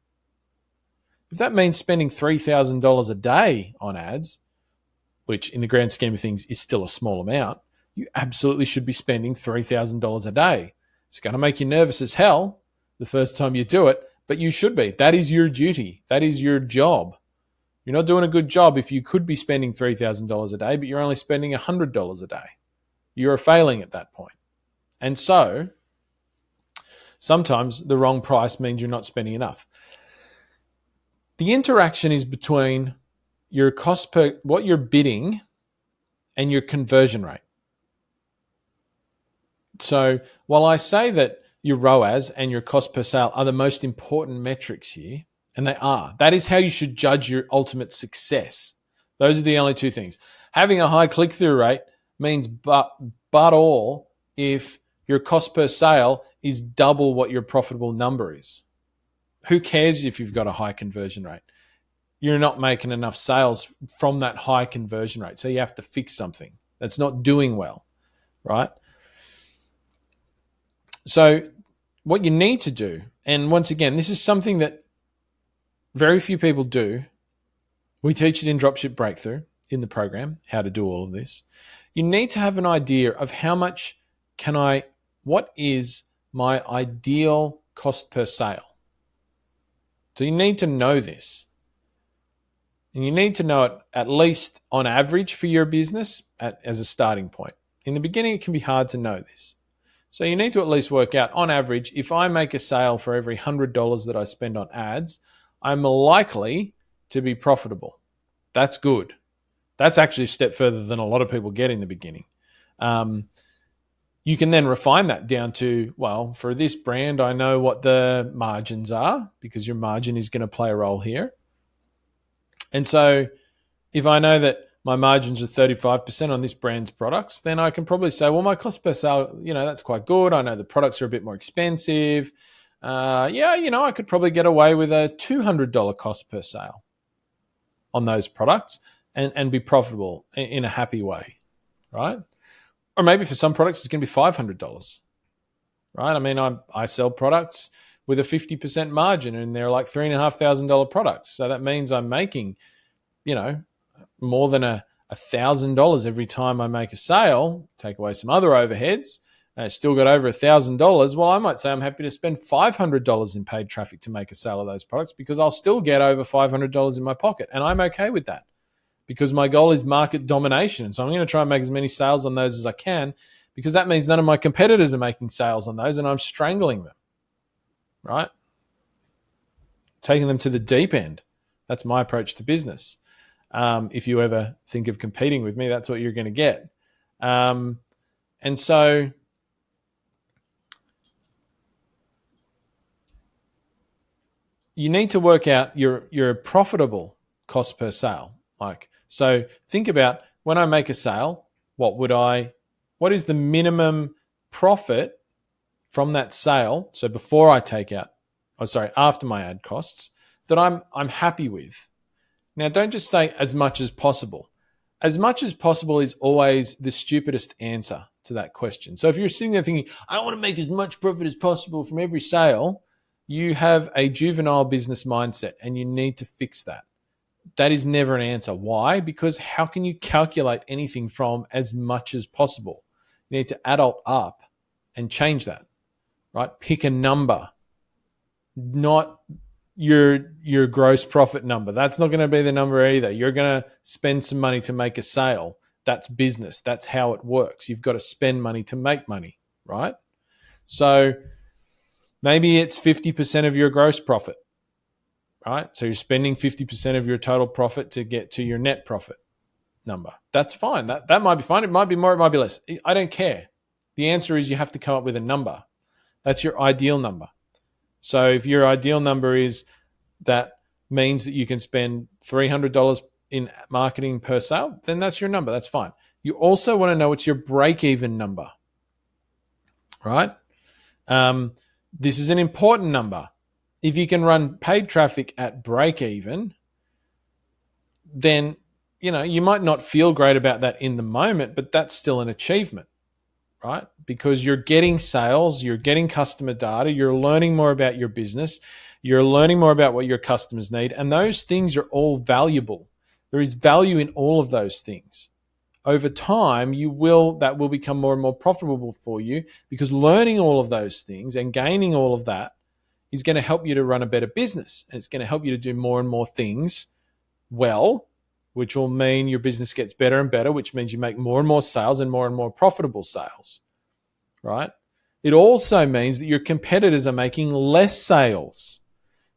If that means spending $3,000 a day on ads, which in the grand scheme of things is still a small amount, you absolutely should be spending $3,000 a day. It's going to make you nervous as hell the first time you do it, but you should be. That is your duty. That is your job. You're not doing a good job if you could be spending $3,000 a day, but you're only spending $100 a day. You're failing at that point. And so sometimes the wrong price means you're not spending enough. The interaction is between your cost per, what you're bidding, and your conversion rate. So while I say that your ROAS and your cost per sale are the most important metrics here, and they are, that is how you should judge your ultimate success. Those are the only two things. Having a high click-through rate means but all if your cost per sale is double what your profitable number is. Who cares if you've got a high conversion rate? You're not making enough sales from that high conversion rate. So you have to fix something that's not doing well, right? So what you need to do, and once again, this is something that very few people do. We teach it in Dropship Breakthru in the program, how to do all of this. You need to have an idea of how much what is my ideal cost per sale? So you need to know this. And you need to know it at least on average for your business as a starting point. In the beginning, it can be hard to know this. So you need to at least work out, on average, if I make a sale for every $100 that I spend on ads, I'm likely to be profitable. That's good. That's actually a step further than a lot of people get in the beginning. You can then refine that down to, well, for this brand, I know what the margins are, because your margin is going to play a role here. And so if I know that my margins are 35% on this brand's products, then I can probably say, well, my cost per sale, that's quite good. I know the products are a bit more expensive. I could probably get away with a $200 cost per sale on those products and be profitable in a happy way, right? Or maybe for some products, it's going to be $500, right? I mean, I sell products with a 50% margin, and they're like $3,500 products. So that means I'm making, more than $1,000 every time I make a sale. Take away some other overheads, and it's still got over $1,000. Well, I might say I'm happy to spend $500 in paid traffic to make a sale of those products, because I'll still get over $500 in my pocket, and I'm okay with that, because my goal is market domination. So I'm going to try and make as many sales on those as I can, because that means none of my competitors are making sales on those, and I'm strangling them, right? Taking them to the deep end. That's my approach to business. If you ever think of competing with me, that's what you're going to get. And so you need to work out your profitable cost per sale. So think about, when I make a sale, what is the minimum profit from that sale? So before I after my ad costs, that I'm happy with. Now, don't just say as much as possible. As much as possible is always the stupidest answer to that question. So if you're sitting there thinking, I want to make as much profit as possible from every sale, you have a juvenile business mindset, and you need to fix that. That is never an answer. Why? Because how can you calculate anything from as much as possible? You need to adult up and change that, right? Pick a number, not your gross profit number. That's not going to be the number either. You're going to spend some money to make a sale. That's business. That's how it works. You've got to spend money to make money, right? So maybe it's 50% of your gross profit, right? So you're spending 50% of your total profit to get to your net profit number. That's fine. That might be fine. It might be more, it might be less. I don't care. The answer is you have to come up with a number. That's your ideal number. So if your ideal number is that means that you can spend $300 in marketing per sale, then that's your number. That's fine. You also want to know what's your break-even number, right? This is an important number. If you can run paid traffic at break-even, then you might not feel great about that in the moment, but that's still an achievement, right? Because you're getting sales, you're getting customer data, you're learning more about your business, you're learning more about what your customers need, and those things are all valuable. There is value in all of those things. Over time, that will become more and more profitable for you, because learning all of those things and gaining all of that is going to help you to run a better business, and it's going to help you to do more and more things well, which will mean your business gets better and better, which means you make more and more sales and more profitable sales, right? It also means that your competitors are making less sales.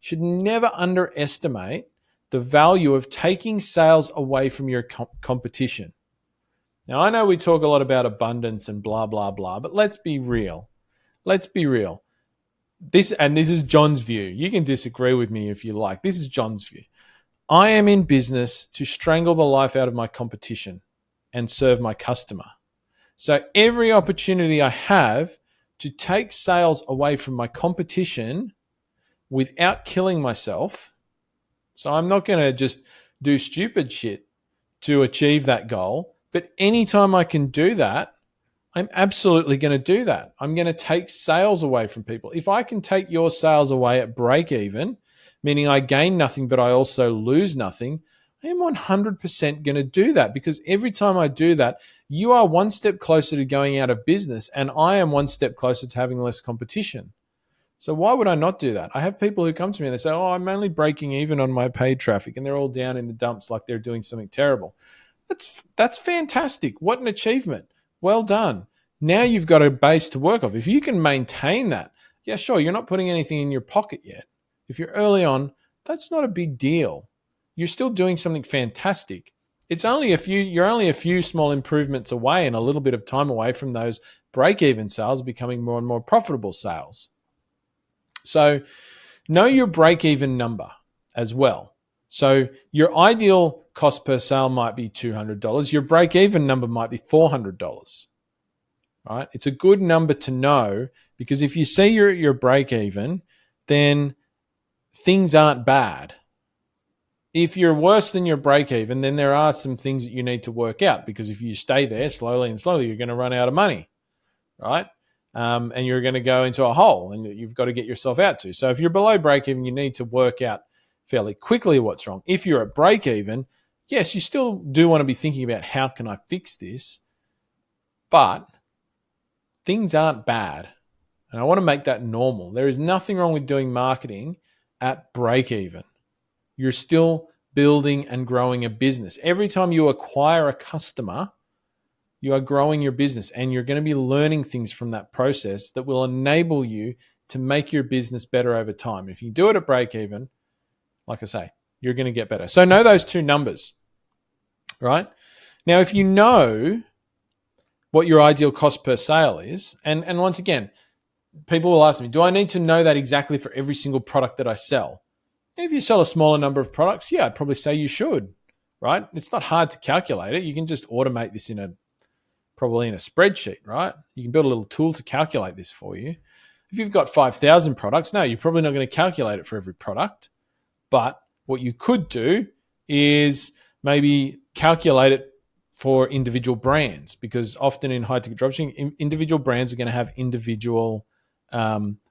You should never underestimate the value of taking sales away from your competition. Now, I know we talk a lot about abundance and blah, blah, blah, but let's be real. Let's be real. This is John's view. You can disagree with me if you like. This is John's view. I am in business to strangle the life out of my competition and serve my customer. So every opportunity I have to take sales away from my competition without killing myself, so I'm not going to just do stupid shit to achieve that goal, but anytime I can do that, I'm absolutely going to do that. I'm going to take sales away from people. If I can take your sales away at break even, meaning I gain nothing, but I also lose nothing, I am 100% going to do that, because every time I do that, you are one step closer to going out of business, and I am one step closer to having less competition. So why would I not do that? I have people who come to me and they say, oh, I'm only breaking even on my paid traffic, and they're all down in the dumps like they're doing something terrible. That's fantastic. What an achievement. Well done. Now you've got a base to work off. If you can maintain that, yeah, sure, you're not putting anything in your pocket yet. If you're early on, that's not a big deal. You're still doing something fantastic. You're only a few small improvements away and a little bit of time away from those break-even sales becoming more and more profitable sales. So know your break-even number as well. So your ideal cost per sale might be $200. Your break-even number might be $400. Right? It's a good number to know, because if you see you're at your break-even, then things aren't bad. If you're worse than your break-even, then there are some things that you need to work out, because if you stay there slowly, you're going to run out of money, right? And you're going to go into a hole, and you've got to get yourself out to. So if you're below break-even, you need to work out fairly quickly what's wrong. If you're at break-even, yes, you still do want to be thinking about how can I fix this, but things aren't bad. And I want to make that normal. There is nothing wrong with doing marketing at break-even. You're still building and growing a business. Every time you acquire a customer, you are growing your business, and you're going to be learning things from that process that will enable you to make your business better over time. If you do it at break-even, like I say, you're going to get better. So know those two numbers, right? Now, if you know what your ideal cost per sale is, and once again, people will ask me, do I need to know that exactly for every single product that I sell? If you sell a smaller number of products, yeah, I'd probably say you should, right? It's not hard to calculate it. You can just automate this probably in a spreadsheet, right? You can build a little tool to calculate this for you. If you've got 5,000 products, no, you're probably not going to calculate it for every product. But what you could do is maybe calculate it for individual brands, because often in high ticket dropshipping, individual brands are going to have individual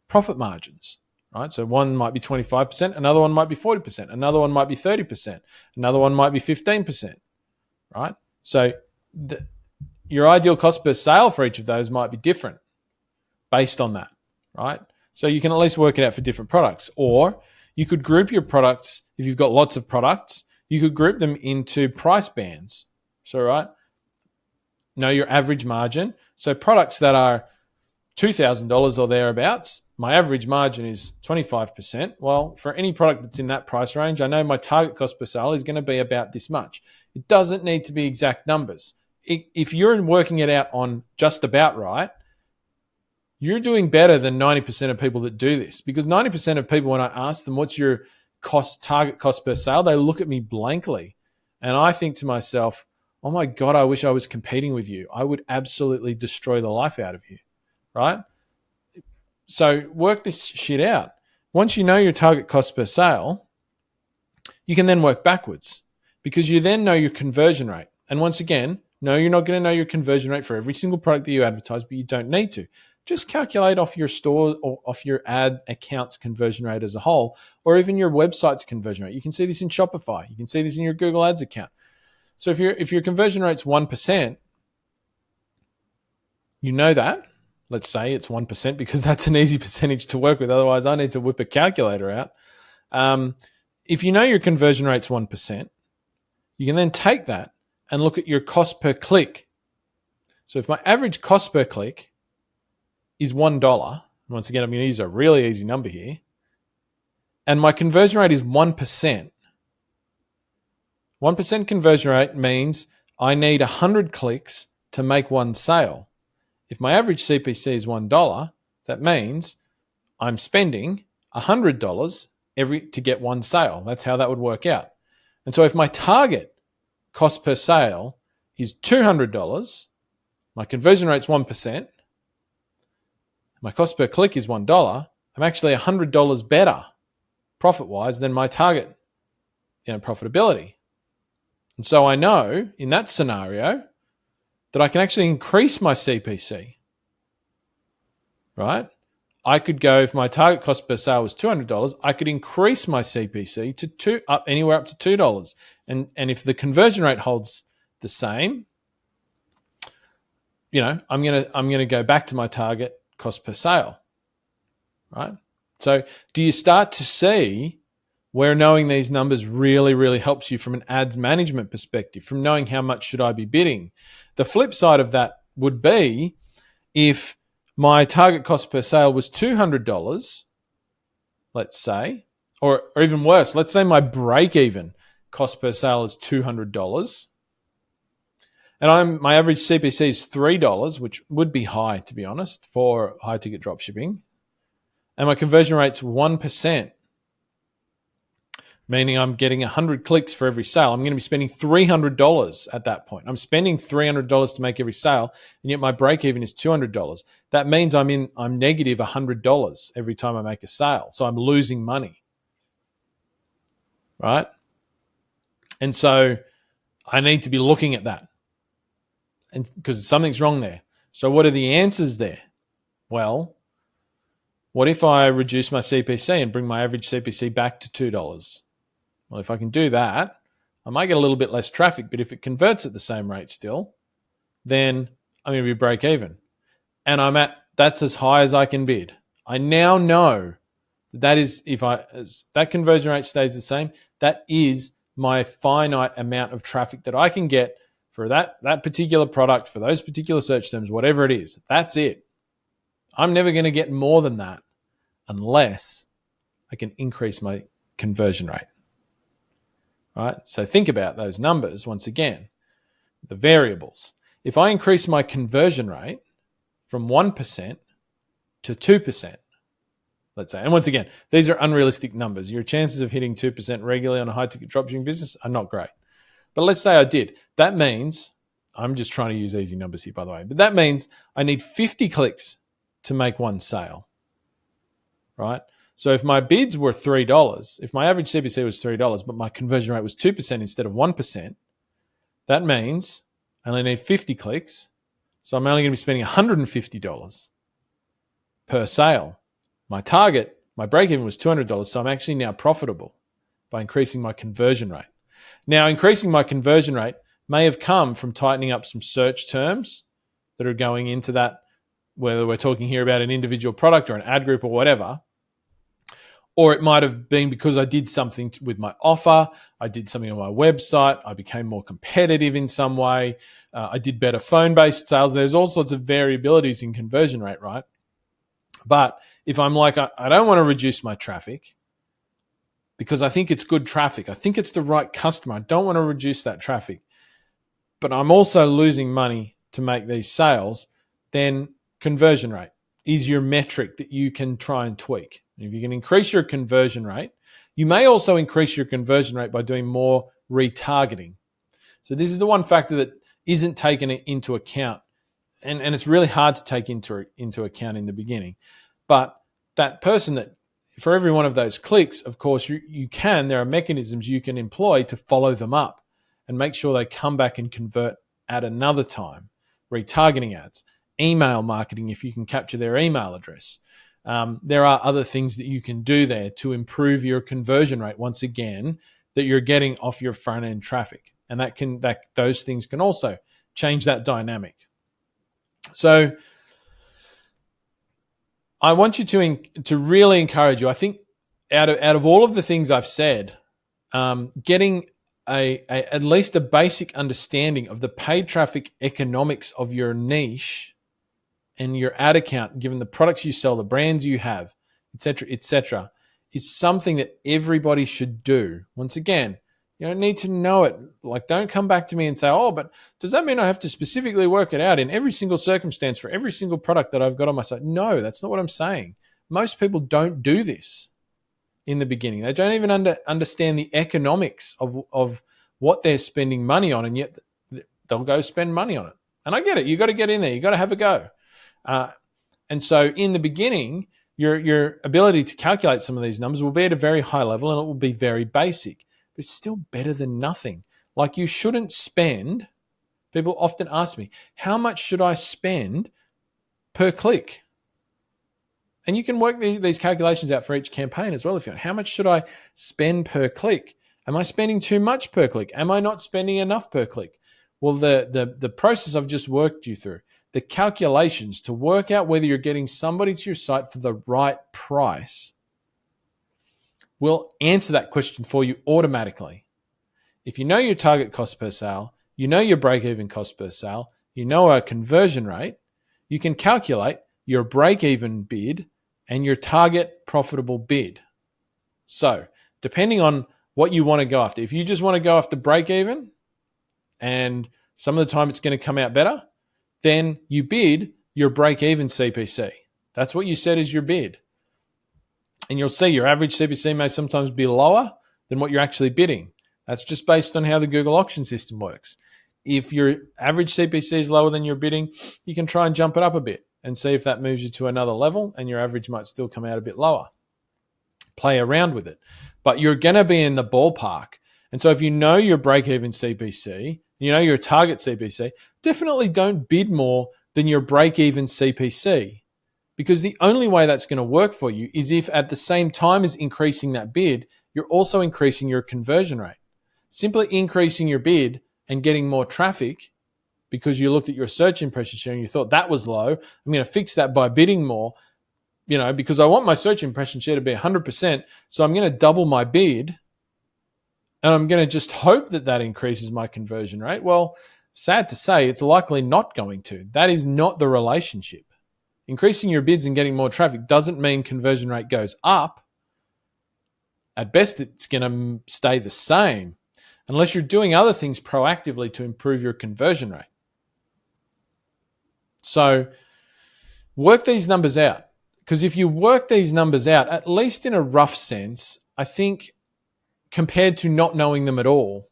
profit margins, right? So one might be 25%, another one might be 40%, another one might be 30%, another one might be 15%, right? So your ideal cost per sale for each of those might be different based on that, right? So you can at least work it out for different products. Or you could group your products, if you've got lots of products, you could group them into price bands. So, right, know your average margin. So products that are $2,000 or thereabouts, my average margin is 25%. Well, for any product that's in that price range, I know my target cost per sale is going to be about this much. It doesn't need to be exact numbers. If you're working it out on just about right, you're doing better than 90% of people that do this, because 90% of people, when I ask them, what's your target cost per sale, they look at me blankly. And I think to myself, oh my God, I wish I was competing with you. I would absolutely destroy the life out of you, right? So work this shit out. Once you know your target cost per sale, you can then work backwards, because you then know your conversion rate. And once again, no, you're not going to know your conversion rate for every single product that you advertise, but you don't need to. Just calculate off your store or off your ad account's conversion rate as a whole, or even your website's conversion rate. You can see this in Shopify. You can see this in your Google Ads account. So if your conversion rate's 1%, you know that. Let's say it's 1%, because that's an easy percentage to work with. Otherwise, I need to whip a calculator out. If you know your conversion rate's 1%, you can then take that and look at your cost per click. So if my average cost per click is $1, once again, I'm going to use a really easy number here, and my conversion rate is 1%. 1% conversion rate means I need 100 clicks to make one sale. If my average CPC is $1, that means I'm spending $100 to get one sale. That's how that would work out. And so if my target cost per sale is $200, my conversion rate's 1%, my cost per click is $1, I'm actually $100 better profit-wise than my target profitability. And so I know in that scenario that I can actually increase my CPC, right? I could go, if my target cost per sale was $200, I could increase my CPC to anywhere up to $2. And if the conversion rate holds the same, I'm gonna go back to my target cost per sale, right? So do you start to see where knowing these numbers really, really helps you from an ads management perspective, from knowing how much should I be bidding? The flip side of that would be if my target cost per sale was $200, let's say, or even worse, let's say my break-even cost per sale is $200, and my average CPC is $3, which would be high, to be honest, for high-ticket dropshipping, and my conversion rate's 1%, meaning I'm getting 100 clicks for every sale. I'm going to be spending $300 at that point. I'm spending $300 to make every sale, and yet my break-even is $200. That means I'm negative $100 every time I make a sale. So I'm losing money, right? And so I need to be looking at that, and because something's wrong there. So what are the answers there? Well, what if I reduce my CPC and bring my average CPC back to $2? Well, if I can do that, I might get a little bit less traffic, but if it converts at the same rate still, then I'm going to be break even. And that's as high as I can bid. I now know that is, as that conversion rate stays the same, that is my finite amount of traffic that I can get for that particular product, for those particular search terms, whatever it is. That's it. I'm never going to get more than that unless I can increase my conversion rate. Right? So think about those numbers once again, the variables. If I increase my conversion rate from 1% to 2%, let's say. And once again, these are unrealistic numbers. Your chances of hitting 2% regularly on a high-ticket dropshipping business are not great. But let's say I did. That means, I'm just trying to use easy numbers here, by the way, but that means I need 50 clicks to make one sale, right? So if my bids were $3, if my average CPC was $3, but my conversion rate was 2% instead of 1%, that means I only need 50 clicks. So I'm only going to be spending $150 per sale. My target, my break-even was $200, so I'm actually now profitable by increasing my conversion rate. Now, increasing my conversion rate may have come from tightening up some search terms that are going into that, whether we're talking here about an individual product or an ad group or whatever. Or it might have been because I did something with my offer, I did something on my website, I became more competitive in some way, I did better phone-based sales. There's all sorts of variabilities in conversion rate, right? But if I'm like, I don't want to reduce my traffic because I think it's good traffic, I think it's the right customer, I don't want to reduce that traffic, but I'm also losing money to make these sales, then conversion rate is your metric that you can try and tweak. If you can increase your conversion rate, you may also increase your conversion rate by doing more retargeting. So this is the one factor that isn't taken into account, and it's really hard to take into account in the beginning. But that person that, for every one of those clicks, of course, there are mechanisms you can employ to follow them up and make sure they come back and convert at another time. Retargeting ads, email marketing, if you can capture their email address. There are other things that you can do there to improve your conversion rate, once again, that you're getting off your front end traffic. And those things can also change that dynamic. So I want you to really encourage you. I think out of all of the things I've said, getting at least a basic understanding of the paid traffic economics of your niche and your ad account, given the products you sell, the brands you have, et cetera, is something that everybody should do. Once again, you don't need to know it. Like, don't come back to me and say, oh, but does that mean I have to specifically work it out in every single circumstance for every single product that I've got on my site? No, that's not what I'm saying. Most people don't do this in the beginning. They don't even understand the economics of what they're spending money on, and yet they'll go spend money on it. And I get it. You got to get in there. You got to have a go. And so in the beginning, your ability to calculate some of these numbers will be at a very high level, and it will be very basic, but it's still better than nothing. Like, you shouldn't spend, people often ask me, how much should I spend per click? And you can work these calculations out for each campaign as well if you want. How much should I spend per click? Am I spending too much per click? Am I not spending enough per click? Well, the process I've just worked you through, the calculations to work out whether you're getting somebody to your site for the right price, will answer that question for you automatically. If you know your target cost per sale, you know your break-even cost per sale, you know our conversion rate, you can calculate your break-even bid and your target profitable bid. So, depending on what you want to go after, if you just want to go after break-even and some of the time it's going to come out better, then you bid your break-even CPC. That's what you said is your bid. And you'll see your average CPC may sometimes be lower than what you're actually bidding. That's just based on how the Google auction system works. If your average CPC is lower than your bidding, you can try and jump it up a bit and see if that moves you to another level, and your average might still come out a bit lower. Play around with it. But you're going to be in the ballpark. And so if you know your break-even CPC, you know your target CPC, definitely don't bid more than your break-even CPC. Because the only way that's going to work for you is if at the same time as increasing that bid, you're also increasing your conversion rate. Simply increasing your bid and getting more traffic because you looked at your search impression share and you thought that was low, I'm going to fix that by bidding more, because I want my search impression share to be 100%, so I'm going to double my bid and I'm going to just hope that increases my conversion rate. Well, sad to say, it's likely not going to. That is not the relationship. Increasing your bids and getting more traffic doesn't mean conversion rate goes up. At best, it's going to stay the same unless you're doing other things proactively to improve your conversion rate. So work these numbers out. Because if you work these numbers out, at least in a rough sense, I think compared to not knowing them at all,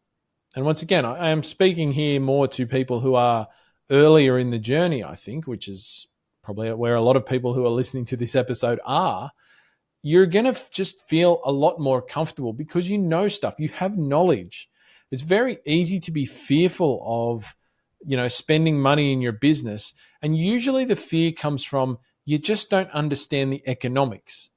and once again, I am speaking here more to people who are earlier in the journey, I think, which is probably where a lot of people who are listening to this episode are, you're going to just feel a lot more comfortable because you know stuff. You have knowledge. It's very easy to be fearful of, spending money in your business. And usually the fear comes from you just don't understand the economics.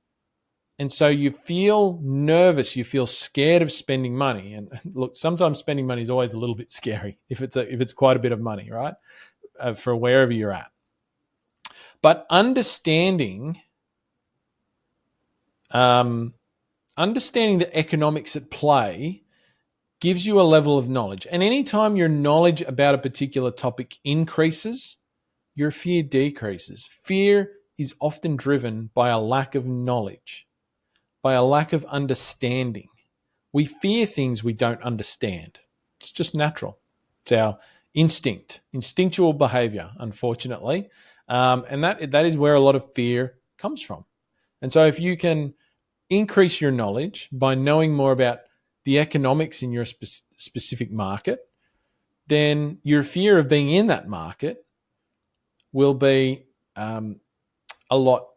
And so you feel nervous, you feel scared of spending money. And look, sometimes spending money is always a little bit scary if it's quite a bit of money, right? For wherever you're at. But understanding the economics at play gives you a level of knowledge. And anytime your knowledge about a particular topic increases, your fear decreases. Fear is often driven by a lack of knowledge, by a lack of understanding. We fear things we don't understand. It's just natural. It's our instinctual behavior, unfortunately. And that is where a lot of fear comes from. And so if you can increase your knowledge by knowing more about the economics in your specific market, then your fear of being in that market will be a lot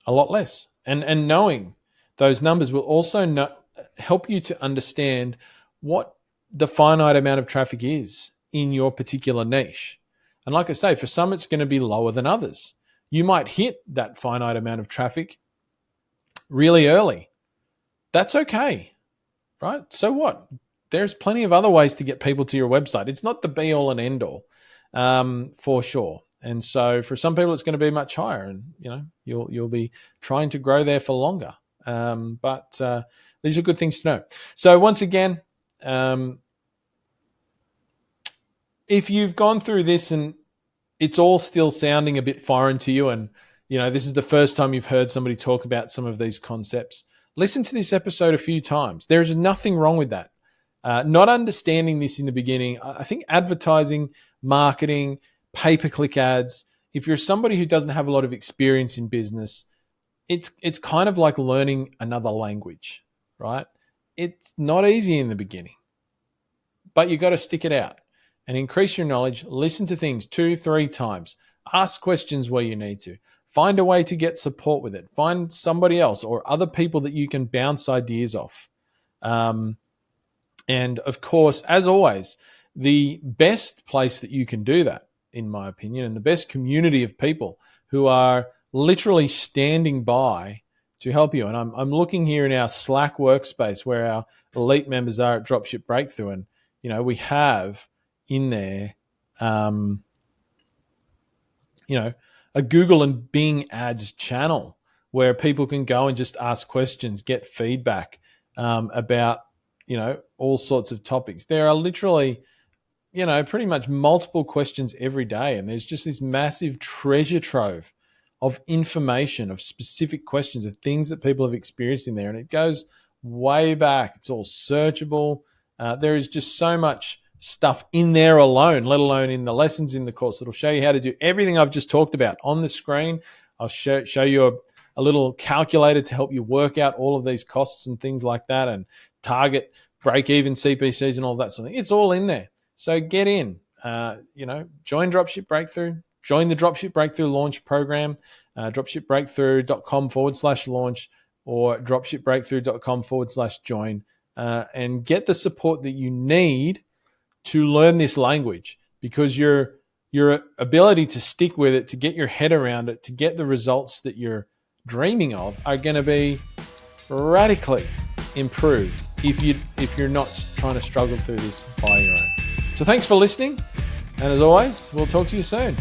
less. And knowing those numbers will also help you to understand what the finite amount of traffic is in your particular niche. And like I say, for some, it's going to be lower than others. You might hit that finite amount of traffic really early. That's okay, right? So what? There's plenty of other ways to get people to your website. It's not the be all and end all, for sure. And so for some people, it's going to be much higher, and you'll be trying to grow there for longer. But these are good things to know. So once again, if you've gone through this and it's all still sounding a bit foreign to you, and this is the first time you've heard somebody talk about some of these concepts, listen to this episode a few times. There is nothing wrong with that. Not understanding this in the beginning, I think advertising, marketing, pay-per-click ads, if you're somebody who doesn't have a lot of experience in business, it's kind of like learning another language, right? It's not easy in the beginning, but you got to stick it out and increase your knowledge. Listen to things 2-3 times. Ask questions where you need to. Find a way to get support with it. Find somebody else or other people that you can bounce ideas off. And of course, as always, the best place that you can do that, in my opinion, and the best community of people who are literally standing by to help you. And I'm looking here in our Slack workspace where our elite members are at Dropship Breakthru. And, we have in there, a Google and Bing ads channel where people can go and just ask questions, get feedback about, all sorts of topics. There are literally, pretty much multiple questions every day. And there's just this massive treasure trove of information, of specific questions, of things that people have experienced in there. And it goes way back. It's all searchable. There is just so much stuff in there alone, let alone in the lessons in the course. It'll show you how to do everything I've just talked about on the screen. I'll show you a little calculator to help you work out all of these costs and things like that, and target break-even CPCs and all that sort of thing. It's all in there. So get in, join Dropship Breakthru, join the Dropship Breakthru launch program, dropshipbreakthru.com/launch or dropshipbreakthru.com/join, and get the support that you need to learn this language, because your ability to stick with it, to get your head around it, to get the results that you're dreaming of are going to be radically improved if you're not trying to struggle through this by your own. So thanks for listening, and as always, we'll talk to you soon.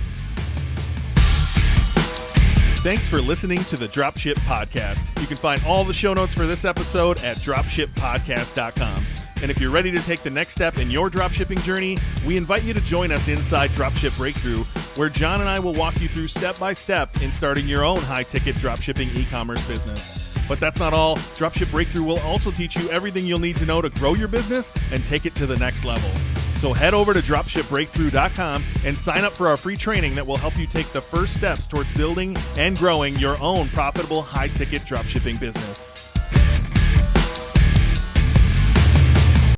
Thanks for listening to the Dropship Podcast. You can find all the show notes for this episode at dropshippodcast.com. And if you're ready to take the next step in your dropshipping journey, we invite you to join us inside Dropship Breakthru, where John and I will walk you through step-by-step in starting your own high-ticket dropshipping e-commerce business. But that's not all. Dropship Breakthru will also teach you everything you'll need to know to grow your business and take it to the next level. So head over to dropshipbreakthru.com and sign up for our free training that will help you take the first steps towards building and growing your own profitable high-ticket dropshipping business.